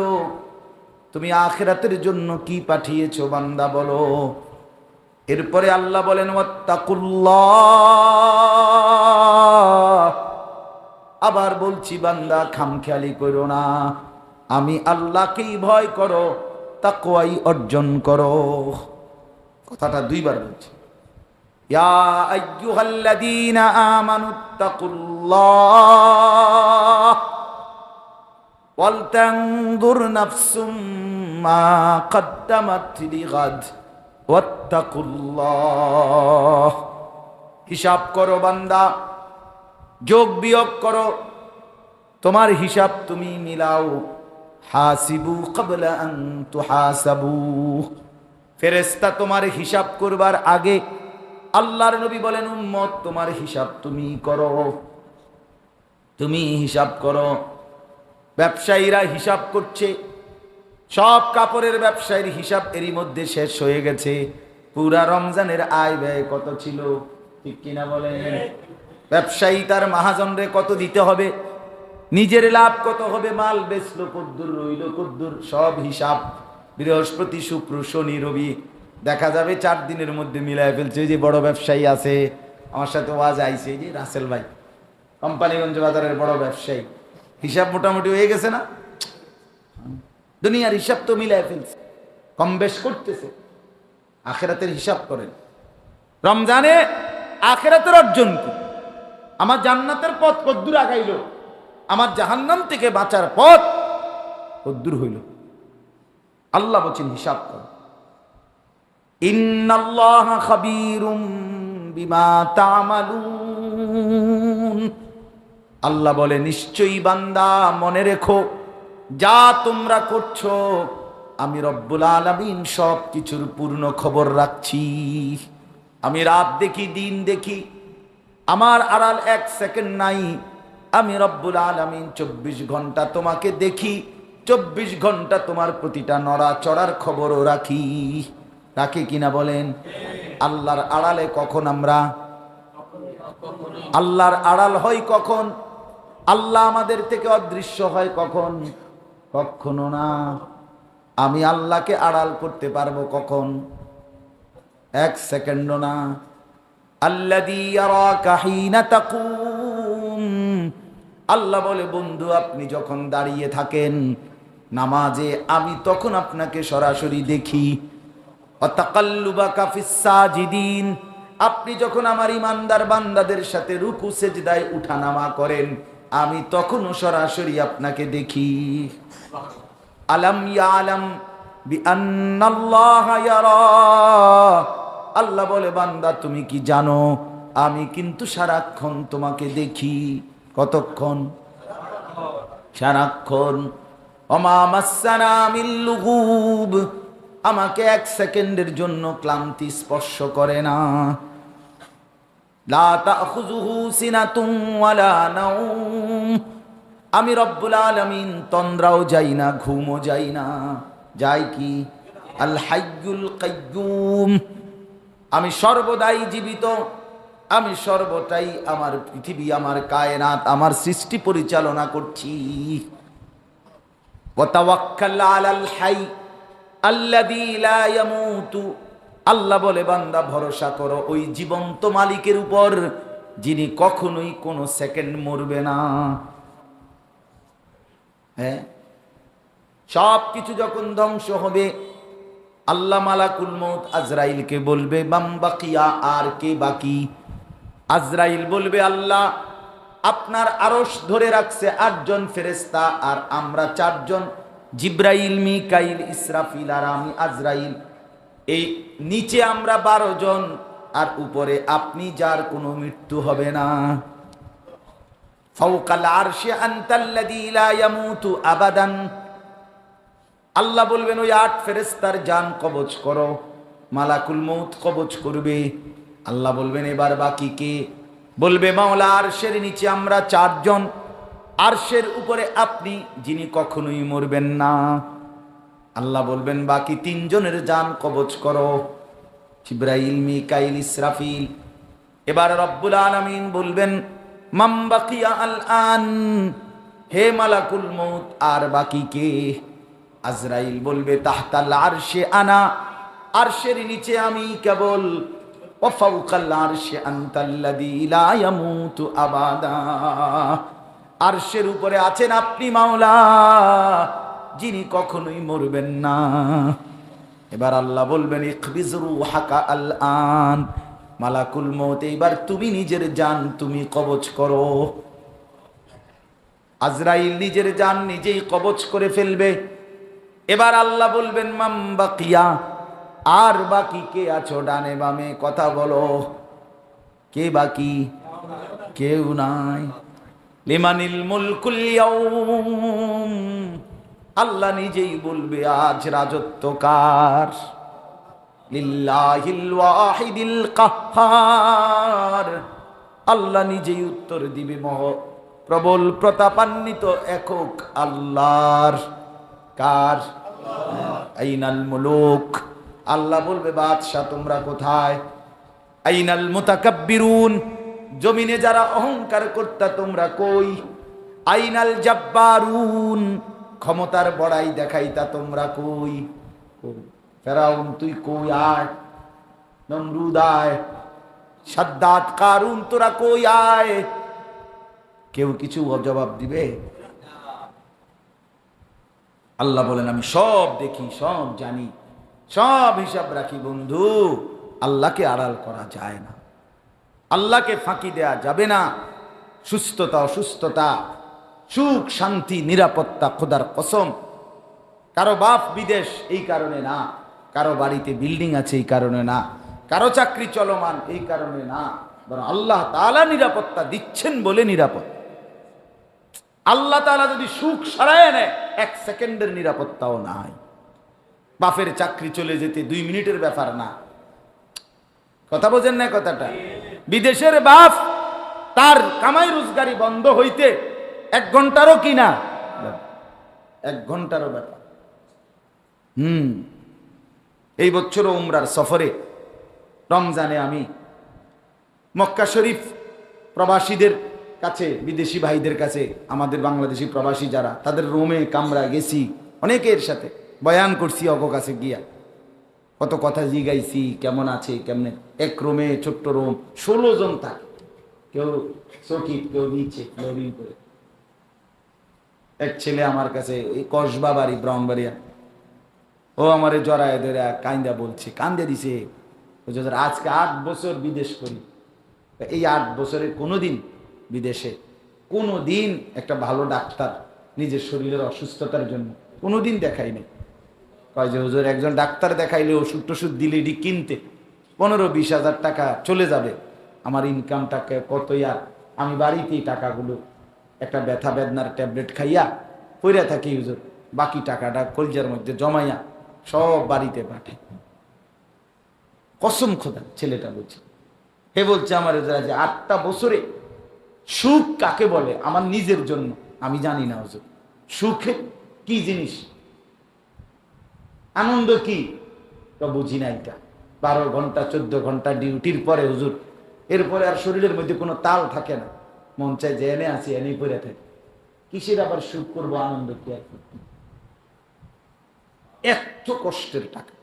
তুমি আখিরাতের জন্য কি পাঠিয়েছো বান্দা বলো। এরপরে আল্লাহ বলেন, ওয়াত্তাকুল্লাহ, আবার বলছি বান্দা খামখেয়ালি করো না, আমি আল্লাহকেই ভয় করো, তাকওয়াই অর্জন করো। কথাটা 2 বার বলছি, ইয়া আইয়ুহাল্লাযীনা আমানুত্তাকুল্লাহ ওয়ালতানজুর নাফসুম মা কদ্দামাত লিগাদ ওয়াত্তাকুল্লাহ, হিসাব করো বান্দা, যোগ বিয়োগ করো, তোমার হিসাব তুমি মিলাও। হাসিবু ক্বাবলা আন তুহাসাবু, ফেরেশতা তোমার হিসাব করবার আগে আল্লাহর নবী বলেন, উম্মত তোমার হিসাব তুমি করো, তুমি হিসাব করো। ব্যবসায়ীরা হিসাব করছে, সব কাপড়ের ব্যবসায়ীর হিসাব এরই মধ্যে শেষ হয়ে গেছে, পুরা রমজানের আয় ব্যয় কত ছিল, ঠিক কিনা বলেন? ব্যবসায়ী তার মহাজনরে কত দিতে হবে, নিজের লাভ কত হবে, মাল বেচলো কদ্দুর, রইল কদ্দুর, সব হিসাব। বৃহস্পতি শুক্র শনি রবি দেখা যাবে 4 দিনের মধ্যে মিলায় ফেলছে। ওই যে বড় ব্যবসায়ী আছে আমার সাথে ওয়াজ আইছে, এই যে রাসেল ভাই, কোম্পানিগঞ্জ বাজারের বড় ব্যবসায়ী, হিসাব মোটামুটি হয়ে গেছে না? দুনিয়ার হিসাব তো মিলায় ফেলছে, কম বেশ করতেছে। আখেরাতের হিসাব করেন। রমজানে আখেরাতের অর্জন কি? আমার জান্নাতের পথ কদ্দুর আগাইল, আমার জাহান্নাম থেকে বাঁচার পথ কদ্দুর হইল। আল্লাহ বলছেন হিসাব কর। ইন্নাল্লাহা খাবীরুম বিমা তা'মালুন। আল্লাহ বলে নিশ্চয়ই বান্দা মনে রেখো, যা তোমরা করছো আমি রব্বুল আলামিন সব কিছুর পূর্ণ খবর রাখছি। আমি রাত দেখি, দিন দেখি, আমার আড়াল 1 সেকেন্ড নাই। আমি রব্বুল আলামিন 24 ঘন্টা তোমাকে দেখি, 24 ঘন্টা তোমার প্রতিটা নড়াচড়ার খবরও রাখি। রাখি কিনা বলেন? আল্লাহর আড়ালে কখন আমরা? আল্লাহর আড়াল হয় কখন? আল্লাহ আমাদের থেকে অদৃশ্য হয় কখন? কখনো না। আমি আল্লাহকে আড়াল করতে পারবো কখন? 1 সেকেন্ডও না। আল্লাযী ইয়ারাকা হিনা তাকুম। আল্লাহ বলে বন্ধু আপনি যখন দাঁড়িয়ে থাকেন নামাজে, আমি তখন আপনাকে সরাসরি দেখি। ওয়া তাকাল্লুবাকা ফিস সাজিদিন। আপনি যখন আমার ইমানদার বান্দাদের সাথে রুকু সেজদায় উঠানামা করেন, আমি তখনও সরাসরি আপনাকে দেখি। আলাম ইয়ালাম বিআন্নাল্লাহা ইয়ারা। আল্লাহ বলে বান্দা তুমি কি জানো আমি কিন্তু সারাক্ষণ তোমাকে দেখি। কতক্ষণ? সারাক্ষণ। ওমা মাসসানা মিন লুগুব। আমাকে 1 সেকেন্ডের জন্য ক্লান্তি স্পর্শ করে না। লা তাখুযুহু সিনাতুন ওয়ালা নাওম। আমি রব্বুল আলামিন তন্দ্রাও যাই না, ঘুমও যাই না। যাই কি? আল হাইয়ুল কাইয়্যুম। আমি সর্বদাই জীবিত, আমি সর্বদাই আমার পৃথিবী, আমার কায়নাত, আমার সৃষ্টি পরিচালনা করছি। ওয়া তাওয়াক্কাল আলাল হাই আল্লাযী লা ইয়ামুতু। আল্লাহ বলে বান্দা ভরসা করো ওই জীবন্ত মালিকের উপর, যিনি কখনোই কোনো সেকেন্ড মরবে না। হ্যাঁ, সব কিছু যখন ধ্বংস হবে আল্লাহ মালাকুল মউত আজরাইলকে বলবে মাম বাকিয়া, আর কে বাকি? আজরাইল বলবে আল্লাহ আপনার আরশ ধরে রাখছে 8 জন ফেরেশতা, আর আমরা 4 জন, জিব্রাইল, মিকাইল, ইসরাফিল আর আমি আজরাইল। এই নিচে আমরা 12 জন, আর উপরে আপনি, যার কোনো মৃত্যু হবে না। ফাওকাল আরশি আনতাল্লাযী লা ইয়ামুতু আবাদান। আল্লাহ বলবেন ওই 8 ফেরেশতার জান কবজ করো, মালাকুল মউত কবজ করবে। আল্লাহ বলবেন এবার বাকি কে? বলবে মাওলা আরশের নিচে আমরা 4 জন, আরশের উপরে আপনি, যিনি কখনোই মরবেন না। আল্লাহ বলবেন বাকি 3 জনের জান কবজ করো, জিবরাইল, মিকাইল, ইসরাফিল। এবার রব্বুল আলামিন বলবেন মাম বাকিয়া আল আন, হে মালাকুল মউত আর বাকি কে? আজরাইল বলবে তাহতাল আরশে আনা, আরশের নিচে আমি কেবল। ওয়া ফাওকাল আরশি আনতাল্লাযী লা ইয়ামুতু আবাদা। আরশের উপরে আছেন আপনি মাওলা, যিনি কখনোই মরবেন না। এবার আল্লাহ বলবেন ইকবিজ রূহাকা আল আন। মালাকুল মউত এবার তুমি নিজের জান তুমি কবজ করো। আজরাইল নিজের জান নিজেই কবজ করে ফেলবে। এবার আল্লাহ বলবেন মাম বাকিয়া, আর বাকি কে আছো? ডানে বামে কথা বলো, কে বাকি? কেউ নাই। লিমানিল মুলকুল ইয়াউম। আল্লাহ নিজেই বলবে আজ রাজত্ব কার? লিল্লাহিল ওয়াহিদিল কাহ্হার। আল্লাহ নিজেই উত্তর দিবে প্রবল প্রতাপান্বিত একক আল্লাহর। কার? আইনাল মুলুক। আল্লাহ বলবে বাদশাহ তোমরা কোথায়? আইনাল মুতাকাব্বিরুন। জমিনে যারা অহংকার করতা তোমরা কই? আইনাল জাব্বারুন। ক্ষমতার বড়াই দেখাইতা তোমরা কই? ফেরাউন তুই কই আয়, নমরুদ আয়, সাদ্দাত কারুন তোরা কই আয়। কেউ কিছু জবাব দিবে? আল্লাহ বলেন আমি সব দেখি, সব জানি, সব হিসাব রাখি। বন্ধু, আল্লাহকে আড়াল করা যায় না, আল্লাহকে ফাঁকি দেয়া যাবে না। সুস্থতা অসুস্থতা, সুখ শান্তি নিরাপত্তা খোদার কসম। কারো বাপ বিদেশ এই কারণে না, কারো বাড়িতে বিল্ডিং আছে এই কারণে না, কারো চাকরি চলমান এই কারণে না, বরং আল্লাহ তাআলা নিরাপত্তা দিচ্ছেন বলে নিরাপদ। আল্লাহ তাআলা যদি সুখ সরায় নেয়, 1 সেকেন্ডের নিরাপত্তাও নাই। বাপের চাকরি চলে যেতে 2 মিনিটের ব্যাপার না। কথা বোঝেন না কথাটা? বিদেশের বাপ, তার কামাই রোজগারি বন্ধ হইতে 1 ঘন্টারও কি না, 1 ঘন্টারও ব্যাপার। এই বছরও উমরার সফরে রমজানে আমি মক্কা শরীফ প্রবাসীদের কাছে, বিদেশি ভাইদের কাছে, আমাদের বাংলাদেশি প্রবাসী যারা, তাদের রুমে কামরা গেছি, অনেকের সাথে বয়ান করছি। অগ কাছে গিয়া কত কথা জিগাইছি, কেমন আছে কেমনে। এক রুমে, ছোট্ট রুম, 16 জন থাকে, কেউ চকি, কেউ নিচে, কেউ করে। এক ছেলে আমার কাছে, এই কসবা বাড়ি, ব্রাহ্মণবাড়িয়া, ও আমারে জড়ায় ধরে কান্দা বলছে, কান্দে দিছে, আজকে 8 বছর বিদেশ করি, এই 8 বছরে কোনোদিন বিদেশে কোনোদিন একটা ভালো ডাক্তার নিজের শরীরের অসুস্থতার জন্য কোনোদিন দেখাই নাই। কয় যে হুজুর, একজন ডাক্তার দেখাইলে ওষুধ টষুধ দিলে এটি কিনতে 15-20 হাজার টাকা চলে যাবে, আমার ইনকামটাকে কত, আর আমি বাড়িতেই টাকাগুলো একটা ব্যথা বেদনার ট্যাবলেট খাইয়া পইরা থাকি হুজুর, বাকি টাকাটা কলজার মধ্যে জমাইয়া সব বাড়িতে পাঠাই। কসম খোদা, ছেলেটা বলছে, হে বলছে আমার যে 8টা বছরে সুখ কাকে বলে আমার নিজের জন্য আমি জানি না হুজুর। সুখে কি জিনিস, আনন্দ কি, তো বুঝি না। এটা 12 ঘন্টা 14 ঘন্টা ডিউটির পরে হুজুর, এরপরে আর শরীরের মধ্যে কোনো তাল থাকে না, মন চায় যে এনে আছি এনেই পড়ে থাকে। কিসের আবার সুখ করবো, আনন্দ কি আর করবো? এত কষ্টের টাকা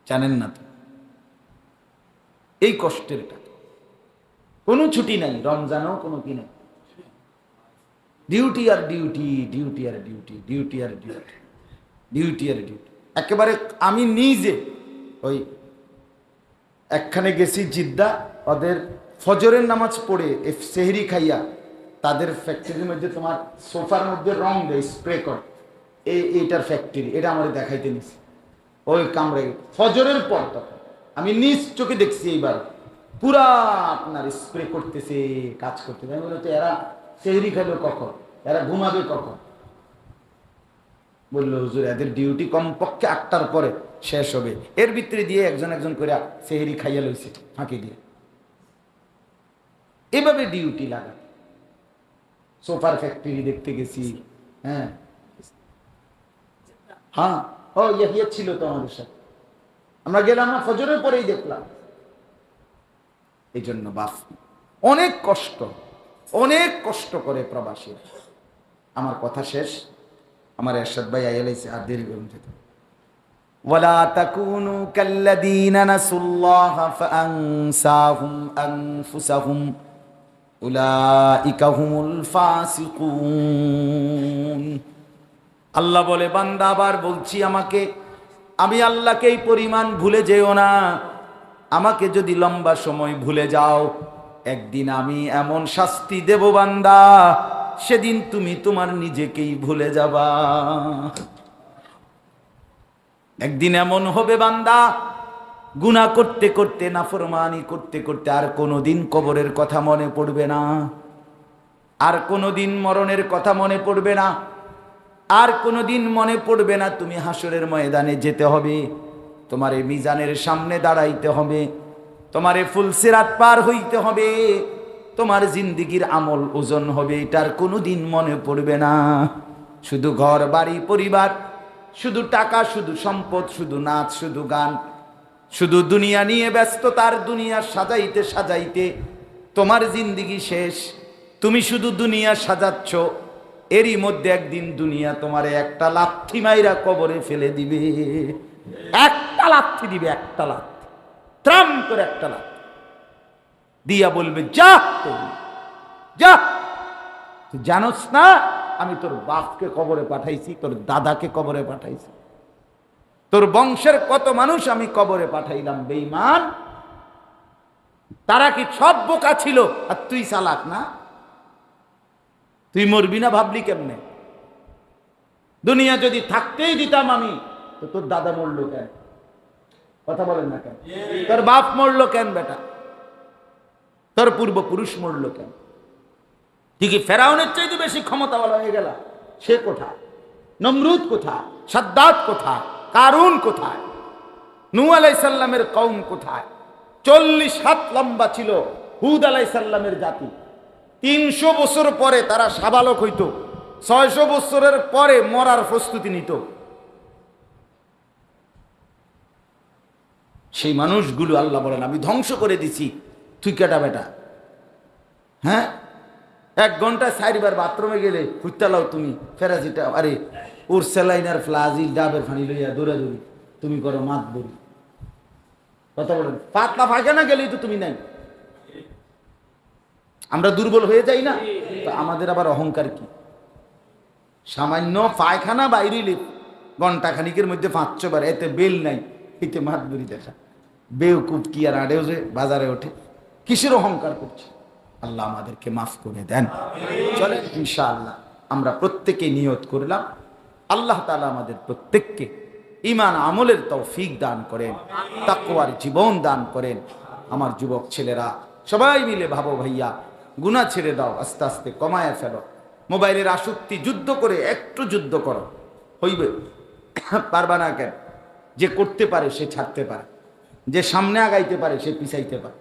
জানেন না তো, এই কষ্টের টাকা, কোনো ছুটি নাই, রমজানও কোনো কি নাই, ডিউটি আর ডিউটি, ডিউটি আর ডিউটি, ডিউটি আর ডিউটি, ডিউটি আর ডিউটি। একেবারে আমি নিজে ওই একখানে গেছি জিদ্দা, ওদের ফজরের নামাজ পড়ে সেহরি খাইয়া, তাদের ফ্যাক্টরির মধ্যে তোমার সোফার মধ্যে রং দেয়, স্প্রে করে, এইটার ফ্যাক্টরি, এটা আমার দেখাইতে নিছি। ওই কামড়ে ফজরের পর তখন আমি নিজ চোখে দেখছি, এইবার পুরা আপনার স্প্রে করতেছে, কাজ করতেছে। আমি বলতে এরা সেহরি খাইলো কখন, এরা ঘুমাবে কখন? বললো হুজুর এদের ডিউটি কমপক্ষে 8টার পরে শেষ হবে, এর ভিতরে দিয়ে একজন একজন করে সেহরি খাইয়া লইছে ফাঁকি দিয়ে। এভাবে ডিউটি লাগা। সোফার ফ্যাক্টরি দেখতে গেছি, হ্যাঁ হ্যাঁ, ও ইয়ে ছিল তো আমাদের সাথে, আমরা গেলাম না, ফজরের পরেই দেখলাম। এই জন্য বাপ অনেক কষ্ট, অনেক কষ্ট করে প্রবাসী। আমার কথা শেষ, আমার এরশাদ ভাই আইলাইছে, আর দেরি করুন যেতে। ওয়ালা তাকুনু কাল্লাযীনা নাসুল্লাহা ফাআনসাহুম আনফুসাহুম উলাইকা হুমুল ফাসিকুন। আল্লাহ বলে, বান্দা আবার বলছি, আমাকে, আমি আল্লাহকে এই পরিমাণ ভুলে যেও না। আমাকে যদি লম্বা সময় ভুলে যাও, একদিন আমি এমন শাস্তি দেব বান্দা, সেদিন তুমি তোমার নিজেকেই ভুলে যাবা। একদিন এমন হবে বান্দা, গুনাহ করতে করতে, নাফরমানি করতে করতে আর কোনোদিন কবরের কথা মনে পড়বে না, আর কোনোদিন মরণের কথা মনে পড়বে না, আর কোনোদিন মনে পড়বে না তুমি হাসরের ময়দানে যেতে হবে, তোমার মিজানের সামনে দাঁড়াইতে হবে, তোমার ফুলসিরাত পার হইতে হবে, তোমার জিন্দেগির আমল ওজন হবে, এটার কোনোদিন মনে পড়বে না। শুধু ঘর বাড়ি পরিবার, শুধু টাকা, শুধু সম্পদ, শুধু নাচ, শুধু গান, শুধু দুনিয়া নিয়ে ব্যস্ত, তার দুনিয়া সাজাইতে সাজাইতে তোমার জিন্দেগি শেষ। তুমি শুধু দুনিয়া সাজাচ্ছ, এরই মধ্যে একদিন দুনিয়া তোমারে একটা লাথি মাইরা কবরে ফেলে দিবে, একটা একটা লাথি দিবে, একটা লাথি, ত্রাম করে একটা লাথি দিয়া বলবে, যা তুই যা, তুই জানোস না আমি তোর বাপকে কবরে পাঠাইছি, তোর দাদাকে কবরে পাঠাইছি, তোর বংশের কত মানুষ আমি কবরে পাঠাইলাম। বেঈমান, তারা কি সব বোকা ছিল আর তুই চালাক না? তুই মরবি না ভাবলি কেমনে? দুনিয়া যদি থাকতেই দিতাম আমি, তো তোর দাদা মরলো কেন? কথা বলেন না কেন? তোর বাপ মরলো কেন বেটা? তোর পূর্বপুরুষ মরলো কেন? তুই কি ফেরাউনের চাইতে বেশি ক্ষমতাওয়ালা হয়ে গেল? সে কোথায়? নমরুদ কোথায়? সাদ্দাত কোথায়? কারুন কোথায়? নূহ আলাইহিস সালামের কওম কোথায়? 40 হাত লম্বা ছিল হুদ আলাইহিস সালামের জাতি। 300 বছর পরে তারা সাবালক হইত, 600 বছরের পরে মরার প্রস্তুতি নিত। সেই মানুষগুলো আল্লাহ বলেন আমি ধ্বংস করে দিছি। তুই কেটা বেটা? হ্যাঁ, 1 ঘন্টায় 4 বার বাথরুমে গেলে ফুটালাও তুমি ফেরাজিটা, আরে ওর স্যালাইন আর ফ্লাজিল ডাবের পানি লইয়া দৌড়াদৌড়ি, তুমি করো মাত বলি। কথা বলেন, পাতলা পায়খানা গেলেই তো তুমি নাই। আমরা দুর্বল হয়ে যাই না? তো আমাদের আবার অহংকার কি? সামান্য পায়খানা বাইরে ঘন্টা খানিকের মধ্যে 5-6 বার, এতে বেল নাই, এতে মাত বলি দেখা। বেউকুব কি আর আড়েও যে বাজারে ওঠে, কিসের অহংকার করছে? আল্লাহ আমাদেরকে মাফ করে দেন। চলে ইনশাআল্লাহ আমরা প্রত্যেকে নিয়ত করলাম, আল্লাহ তাআলা আমাদের প্রত্যেককে ঈমান আমলের তৌফিক দান করেন, তাকওয়ার জীবন দান করেন। আমার যুবক ছেলেরা সবাই মিলে ভাবো, ভাইয়া গুনাহ ছেড়ে দাও, আস্তে আস্তে কমায় ফেলো। মোবাইলের আসক্তি যুদ্ধ করে একটু যুদ্ধ করো, হইবে? পারবা না কেন? যে করতে পারে সে ছাড়তে পারে, যে সামনে আগাইতে পারে সে পিছাইতে পারে,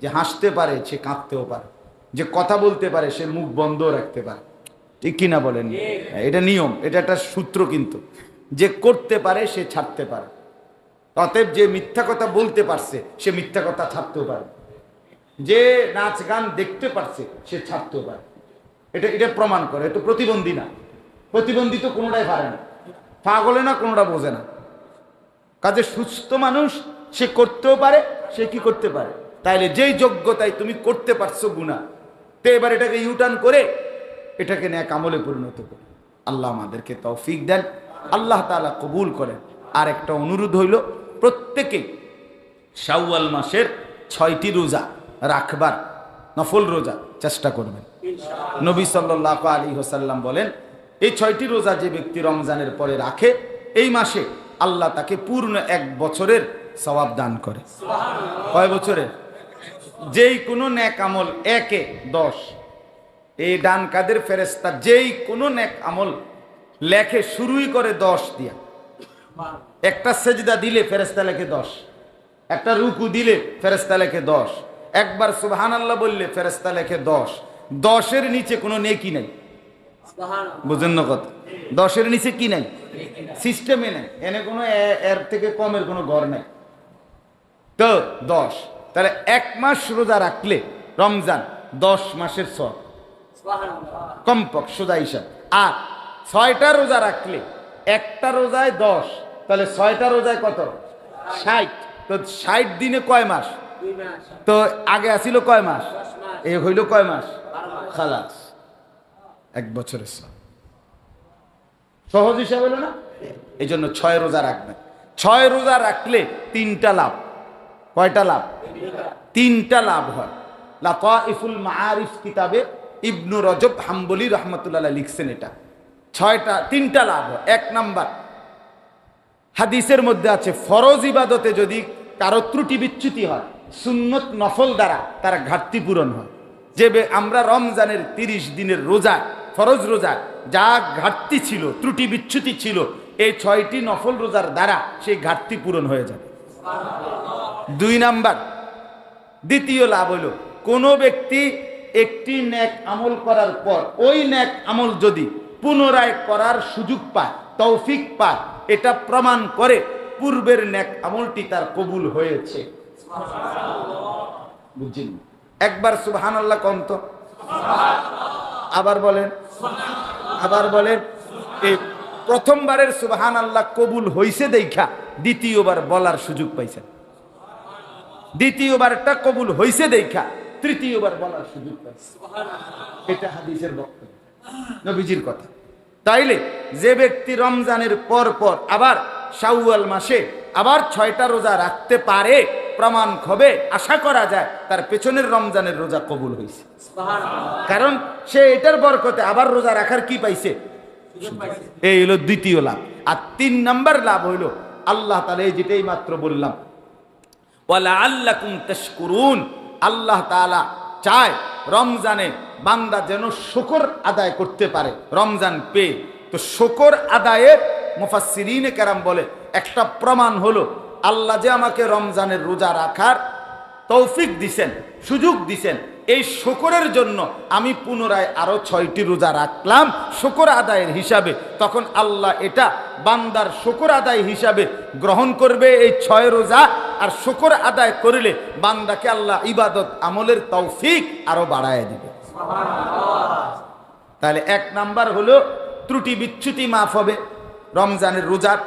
যে হাসতে পারে সে কাঁদতেও পারে, যে কথা বলতে পারে সে মুখ বন্ধ রাখতে পারে। ঠিক কিনা বলেন? এটা নিয়ম, এটা একটা সূত্র। কিন্তু যে করতে পারে সে ছাড়তে পারে। অতএব যে মিথ্যা কথা বলতে পারছে সে মিথ্যা কথা ছাড়তেও পারে, যে নাচ গান দেখতে পারছে সে ছাড়তেও পারে। এটা প্রমাণ করে। এটা প্রতিবন্ধী না, প্রতিবন্ধী তো কোনোটাই পারে না, পাগলে না, কোনোটা বোঝে না। কাজে সুস্থ মানুষ সে করতেও পারে, সে কি করতে পারে। তাইলে যেই যোগ্যতায় তুমি করতে পারছো গুনাহ, তো এবার এটাকে ইউটার্ন করে এটাকে নেক আমলে পরিণত করো। আল্লাহ আমাদেরকে তৌফিক দেন, আল্লাহ তাআলা কবুল করেন। আর একটা অনুরোধ হইল, প্রত্যেকে শাওয়াল মাসের 6টি রোজা রাখবার, নফল রোজা চেষ্টা করবেন। নবী সাল্লাল্লাহু আলাইহি ওয়াসাল্লাম বলেন, এই 6টি রোজা যে ব্যক্তি রমজানের পরে রাখে, এই মাসে আল্লাহ তাকে পূর্ণ 1 বছরের সওয়াব দান করে। কয় বছরের? যেই কোনো নেক আমল 1-এ 10। এই ডান কাদের ফেরেশতা যেই কোনো নেক আমল লেখে শুরুই করে 10 দিয়া। একটা সেজদা দিলে ফেরেশতা লেখে 10, একটা রুকু দিলে ফেরেশতা লেখে 10, একবার সুবহানাল্লাহ বললে ফেরেশতা লেখে 10। 10-এর নিচে কোনো নেকি নাই। বুঝেন না কথা? 10-এর নিচে কি নাই? সিস্টেমে নাই, এনে কোনো এর থেকে কমের কোনো ঘর নাই। তো 10, তাহলে 1 মাস রোজা রাখলে রমজান 10 মাসের সওয়াব কমপক্ষে, সোজা হিসাব। আর 6টা রোজা রাখলে, একটা রোজায় 10, তাহলে 6টা রোজায় কত? 60। তো 60 দিনে কয় মাস? 2 মাস। তো আগে আসিল কয় মাস? এ হইল কয় মাস? খালাস, 1 বছরের সওয়াব। সহজ হিসাব হলো না? এই জন্য 6 রোজা রাখবেন। 6 রোজা রাখলে 3টা লাভ। কয়টা লাভ? 3টা লাভ হয়। লাতাইফুল মাআরিফ কিতাবে ইবনু রজব হাম্বলি রাহমাতুল্লাহ আলাইহি লিখছেন এটা। 3টা লাভ হয়। 1 নাম্বার, হাদিসের মধ্যে আছে, ফরজ ইবাদতে যদি কারো ত্রুটি বিচ্যুতি হয়, সুন্নত নফল দ্বারা তার ঘাটতি পূরণ হয়। যে আমরা রমজানের 30 দিনের রোজা, ফরজ রোজা যা ঘাটতি ছিল, ত্রুটি বিচ্যুতি ছিল, এই 6টি নফল রোজার দ্বারা সেই ঘাটতি পূরণ হয়ে যাবে। 2 নাম্বার, দ্বিতীয় লাভ হলো, কোনো ব্যক্তি একটি নেক আমল করার পর ওই নেক আমল যদি পুনরায় করার সুযোগ পায়, তৌফিক পায়, এটা প্রমাণ করে পূর্বের নেক আমলটি তার কবুল হয়েছে। বুঝছেন? একবার সুবহানাল্লাহ কোন তো, আবার বলেন, আবার বলেন। এই প্রথমবারের সুবহানাল্লাহ কবুল হইছে দেখা দ্বিতীয়বার বলার সুযোগ পাইছেন। দ্বিতীয়বারটা কবুল হইছে দেখা তৃতীয়বার বলার সুযোগ পাইছে। এটা হাদিসের বক্তব্য, নবীজির কথা। তাইলে যে ব্যক্তি রমজানের পর পর আবার শাওয়াল মাসে আবার 6টা রোজা রাখতে পারে, প্রমাণ হবে, আশা করা যায় তার পেছনের রমজানের রোজা কবুল হয়েছে। কারণ সে এটার বরকতে আবার রোজা রাখার কি পাইছে, এই হলো দ্বিতীয় লাভ। আর 3 নাম্বার লাভ হইল আল্লাহ তাআলা যেটাই মাত্র বললাম, ওয়ালাআল্লাকুম তাশকুরুন। আল্লাহ তাআলা চায় রমজানে বান্দা যেন শুকর আদায় করতে পারে রমজান পেয়ে। তো শুকর আদায়ের মুফাসসিরিনে কেরাম বলে একটা প্রমাণ হলো আল্লাহ যে আমাকে রমজানের রোজা রাখার তৌফিক দিছেন, সুযোগ দিছেন, এই শুকরের জন্য আমি পুনরায় আরো 6টি রোজা রাখলাম শুকর আদায়ের হিসাবে। তখন আল্লাহ এটা বান্দার শুকর আদায় হিসাবে গ্রহণ করবে এই 6 রোজা। আর শুকর আদায় করলে বান্দাকে আল্লাহ ইবাদত আমলের তৌফিক আরো বাড়ায় দিবে। তাহলে 1 নাম্বার হলো ত্রুটি বিচ্যুতি মাফ হবে রমজানের রোজার।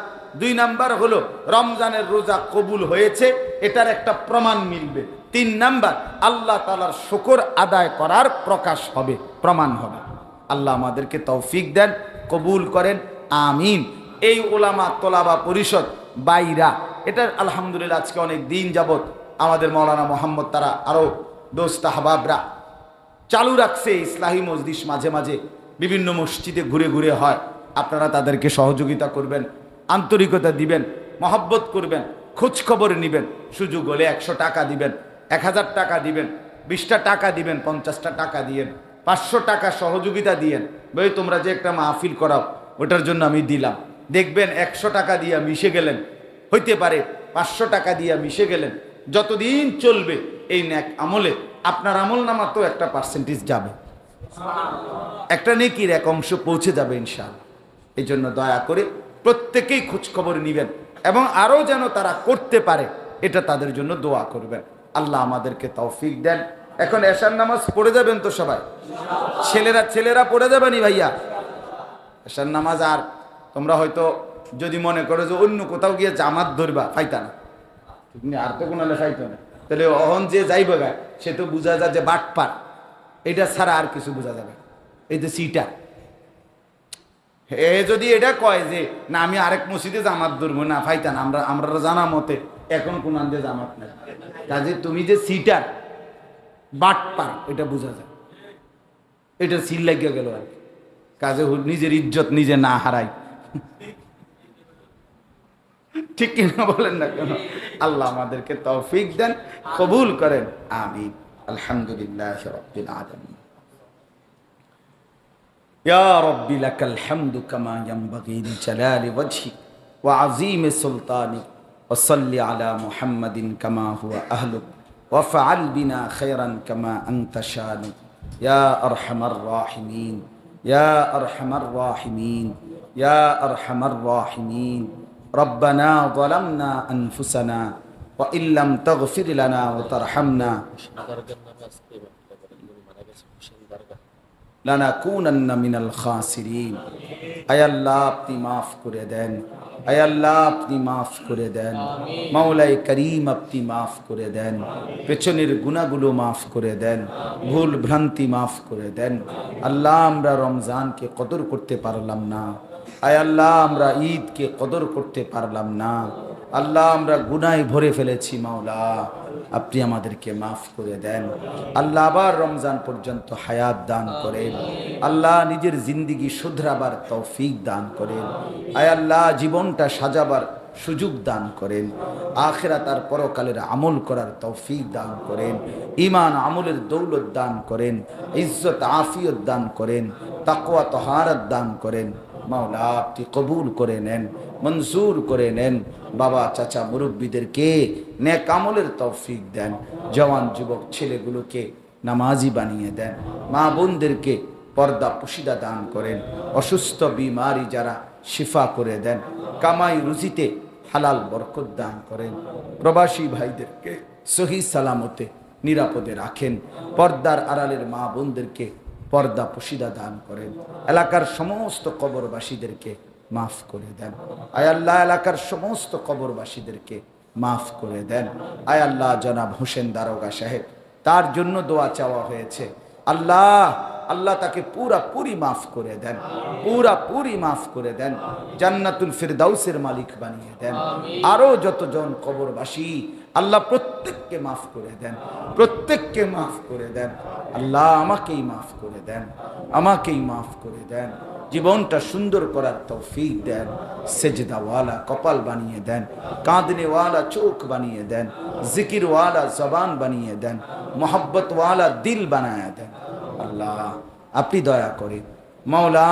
2 নাম্বার হলো রমজানের রোজা কবুল হয়েছে, এটার একটা প্রমাণ মিলবে। 3 নাম্বার আল্লাহ তাআলার শুকর আদায় করার প্রকাশ হবে, প্রমাণ হবে। আল্লাহ আমাদেরকে তৌফিক দেন, কবুল করেন, আমিন। এই ওলামা তোলাবা পরিষদ বাইরা, এটা আলহামদুলিল্লাহ আজকে অনেক দিন যাবত আমাদের মাওলানা মোহাম্মদ তারা আরো দোস্ত আহবাবরা চালু রাখছে। ইসলাহী মজলিস মাঝে মাঝে বিভিন্ন মসজিদে ঘুরে ঘুরে হয়। আপনারা তাদেরকে সহযোগিতা করবেন, আন্তরিকতা দিবেন, মহব্বত করবেন, খোঁজ খবর নিবেন। সুযোগ হলে 100 টাকা দিবেন, 1000 টাকা দিবেন, 20টা টাকা দিবেন, 50টা টাকা দিয়েন, 500 টাকা সহযোগিতা দিয়েন। ভাই তোমরা যে একটা মাহফিল করাও ওটার জন্য আমি দিলাম। দেখবেন 100 টাকা দিয়া মিশে গেলেন, হইতে পারে 500 টাকা দিয়া মিশে গেলেন। যতদিন চলবে এই নেক আমলে আপনার আমল নামা তো একটা পার্সেন্টেজ যাবে, একটা নেকির এক অংশ পৌঁছে যাবে ইনশাআল্লাহ। এই জন্য দয়া করে প্রত্যেকেই খোঁজ খবর নিবেন এবং আরো যেন তারা করতে পারে এটা তাদের জন্য দোয়া করবেন। আল্লাহ আমাদেরকে তৌফিক দেন। এখন এশার নামাজ পড়ে যাবেন তো সবাই? ছেলেরা পড়ে যাবেনি ভাইয়া এশার নামাজ? আর তোমরা হয়তো যদি মনে করো যে অন্য কোথাও গিয়ে জামাত ধরবা, ফাইতা না, আর তো কোনো ফাইতো না, তাহলে অহন যে যাইবে গা সে তো বোঝা যায় যে বাটপার। এটা ছাড়া আর কিছু বোঝা যাবে। এই যে সিটা এ যদি এটা কয় যে না আমি আরেক মসজিদে জামাত ধরবো না, ফাইতান, আমরা জানা মতে এখন কোন আন্দে জামাত নাই। কাজে তুমি যে সিটার বাটপার এটা বোঝা যায়। এটা সিল লাগিয়ে গেল আর কাজে নিজের ইজ্জত নিজে না হারাই, ঠিক কিনা বলেন না কেন? আল্লাহ আমাদেরকে তৌফিক দেন, কবুল করেন, আমিন। আলহামদুলিল্লাহ রাব্বিল আলামিন। ইয়া রাব্বি লাকাল হামদু কামা ইয়ানবাগি লিজালালি ওয়াজহিক ওয়া আযীমি সুলতানিক ওয়া সাল্লি আলা মুহাম্মাদিন কামা হুয়া আহলুক ওয়া ফাআল বিনা খায়রান কামা আনতা শানুক ইয়া আরহামার রাহিমিন ইয়া আরহামার রাহিমিন ইয়া আরহামার রাহিমিন। ربنا ظلمنا أنفسنا وإن لم تغفر لنا وترحمنا لنكونن من الخاسرين। আয় আল্লাহ আপনি মাফ করে দেন, আয় আল্লাহ আপনি মাফ করে দেন, মাওলাই করিম আপনি মাফ করে দেন, পেছনের গুনাহগুলো মাফ করে দেন, ভুল ভ্রান্তি মাফ করে দেন। আল্লাহ আমরা রমজানকে কদর করতে পারলাম না, আয় আল্লাহ আমরা ঈদকে কদর করতে পারলাম না, আল্লাহ আমরা গুনাহে ভরে ফেলেছি, মাওলা আপনি আমাদেরকে মাফ করে দেন। আল্লাহ আবার রমজান পর্যন্ত হায়াত দান করেন, আল্লাহ নিজের জিন্দিগি শুধরাবার তৌফিক দান করেন, আয় আল্লাহ জীবনটা সাজাবার সুযোগ দান করেন, আখিরাত আর পরকালের আমল করার তৌফিক দান করেন, ঈমান আমলের দৌলত দান করেন, ইজ্জত আফিয়ত দান করেন, তাকওয়া তাহারাত দান করেন। মাওলা আপনি কবুল করে নেন, মঞ্জুর করে নেন। বাবা চাচা মুরব্বীদেরকে নেক আমলের তৌফিক দেন, জওয়ান যুবক ছেলেগুলোকে নামাজি বানিয়ে দেন, মা বোনদেরকে পর্দা পুশিদা দান করেন, অসুস্থ বিমারি যারা শিফা করে দেন, কামাই রুজিতে হালাল বরকত দান করেন, প্রবাসী ভাইদেরকে সহি সালামতে নিরাপদে রাখেন, পর্দার আড়ালের মা বোনদেরকে পর্দা পুশিদা দান করেন, এলাকার সমস্ত কবরবাসীদেরকে মাফ করে দেন। আয় আল্লাহ এলাকার সমস্ত কবরবাসীদেরকে মাফ করে দেন। আয় আল্লাহ জনাব হোসেন দারোগা সাহেব, তার জন্য দোয়া চাওয়া হয়েছে। আল্লাহ আল্লাহ তাকে পুরি মাফ করে দেন, পুরি মাফ করে দেন, জান্নাতুল ফিরদাউসের মালিক বানিয়ে দেন। আরো যতজন কবরবাসী আল্লাহ প্রত্যেককে মাফ করে দেন, প্রত্যেককে মাফ করে দেন। আল্লাহ আমাকেই মাফ করে দেন, আমাকেই মাফ করে দেন। জীবনটা সুন্দর করার তৌফিক দেন। সেজদাওয়ালা কপাল বানিয়ে দেন, কাঁদনেওয়ালা চোখ বানিয়ে দেন, জিকিরওয়ালা জবান বানিয়ে দেন, মোহাব্বতওয়ালা দিল বানায়া দেন। আল্লাহ আপনি দয়া করেন, মাওলা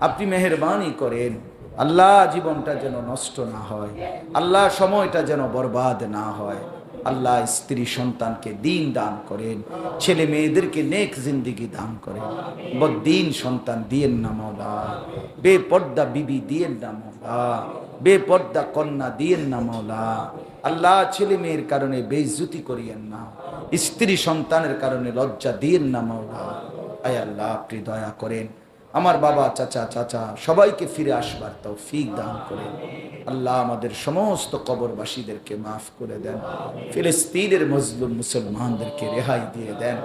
আপনি মেহেরবানি করেন। আল্লাহ জীবনটা যেন নষ্ট না হয়, আল্লাহ সময়টা যেন বরবাদ না হয়। আল্লাহ স্ত্রী সন্তানকে দিন দান করেন, ছেলে মেয়েদেরকে নেক জিন্দিগি দান করেন। বদ্দিন সন্তান দিয়েন না মাওলা, বেপর্দা বিবি দিয়েন না মাওলা, বেপর্দা কন্যা দিয়েন না মাওলা। আল্লাহ ছেলে মেয়ের কারণে বেইজ্জতি করিয়েন না, স্ত্রী সন্তানের কারণে লজ্জা দিয়েন না মাওলা। আয় আল্লাহ আপনি দয়া করেন, আমার বাবা চাচা সবাইকে ফিরে আসবার তৌফিক দান করেন। আল্লাহ আমাদের সমস্ত কবরবাসীদেরকে মাফ করে দেন, ফিলিস্তিনের মজলুম মুসলমানদেরকে রেহাই দিয়ে দেন।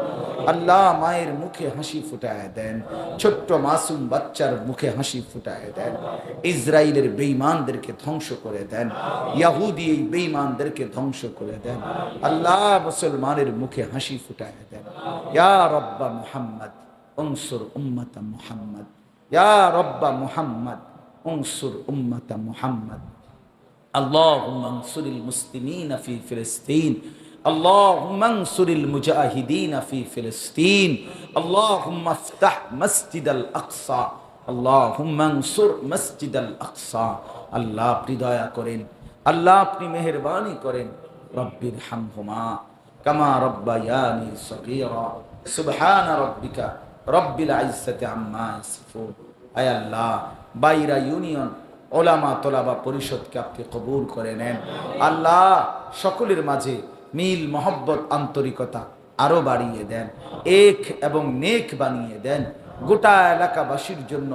আল্লাহ মায়ের মুখে হাসি ফুটায় দেন, ছোট্ট মাসুম বাচ্চার মুখে হাসি ফুটায় দেন। ইসরায়েলের বেঈমানদেরকে ধ্বংস করে দেন, ইহুদি এই বেঈমানদেরকে ধ্বংস করে দেন। আল্লাহ মুসলমানের মুখে হাসি ফুটায় দেন। ইয়া রব্বা মুহাম্মদ انصر أمة محمد، يا رب محمد انصر أمة محمد. اللهم انصر المسلمين في فلسطين، اللهم انصر المجاهدين في فلسطين، اللهم افتح مسجد الأقصى، اللهم انصر مسجد الأقصى. আল্লাহ আপনি দয়া করেন, আল্লাহ আপনি মেহেরবানি করেন। রব্বির হামহুমা কামা রব্বায়ানি সগীরা, সুবহানা রাব্বিকা রব্বিল ইজ্জাতি আম্মা ইয়াসিফুন। আয় আল্লাহ বাইরা ইউনিয়ন ওলামা তোলাবা পরিষদকে আপনি কবুল করে নেন। আল্লাহ সকলের মাঝে মিল মহব্বত আন্তরিকতা আরো বাড়িয়ে দেন, এক এবং নেক বানিয়ে দেন। গোটা এলাকাবাসীর জন্য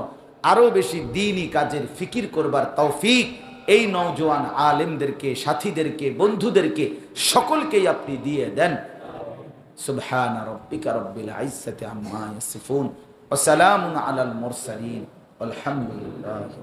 আরো বেশি দ্বীনি কাজের ফিকির করবার তৌফিক এই নওজোয়ান আলেমদেরকে, সাথীদেরকে, বন্ধুদেরকে সকলকেই আপনি দিয়ে দেন। সুবহানা রাব্বিকা রব্বিল ইজ্জাতি আম্মা ইয়াসিফুন ওয়া সালামুন আলাল মুরসালিন ওয়ালহামদুলিল্লাহি।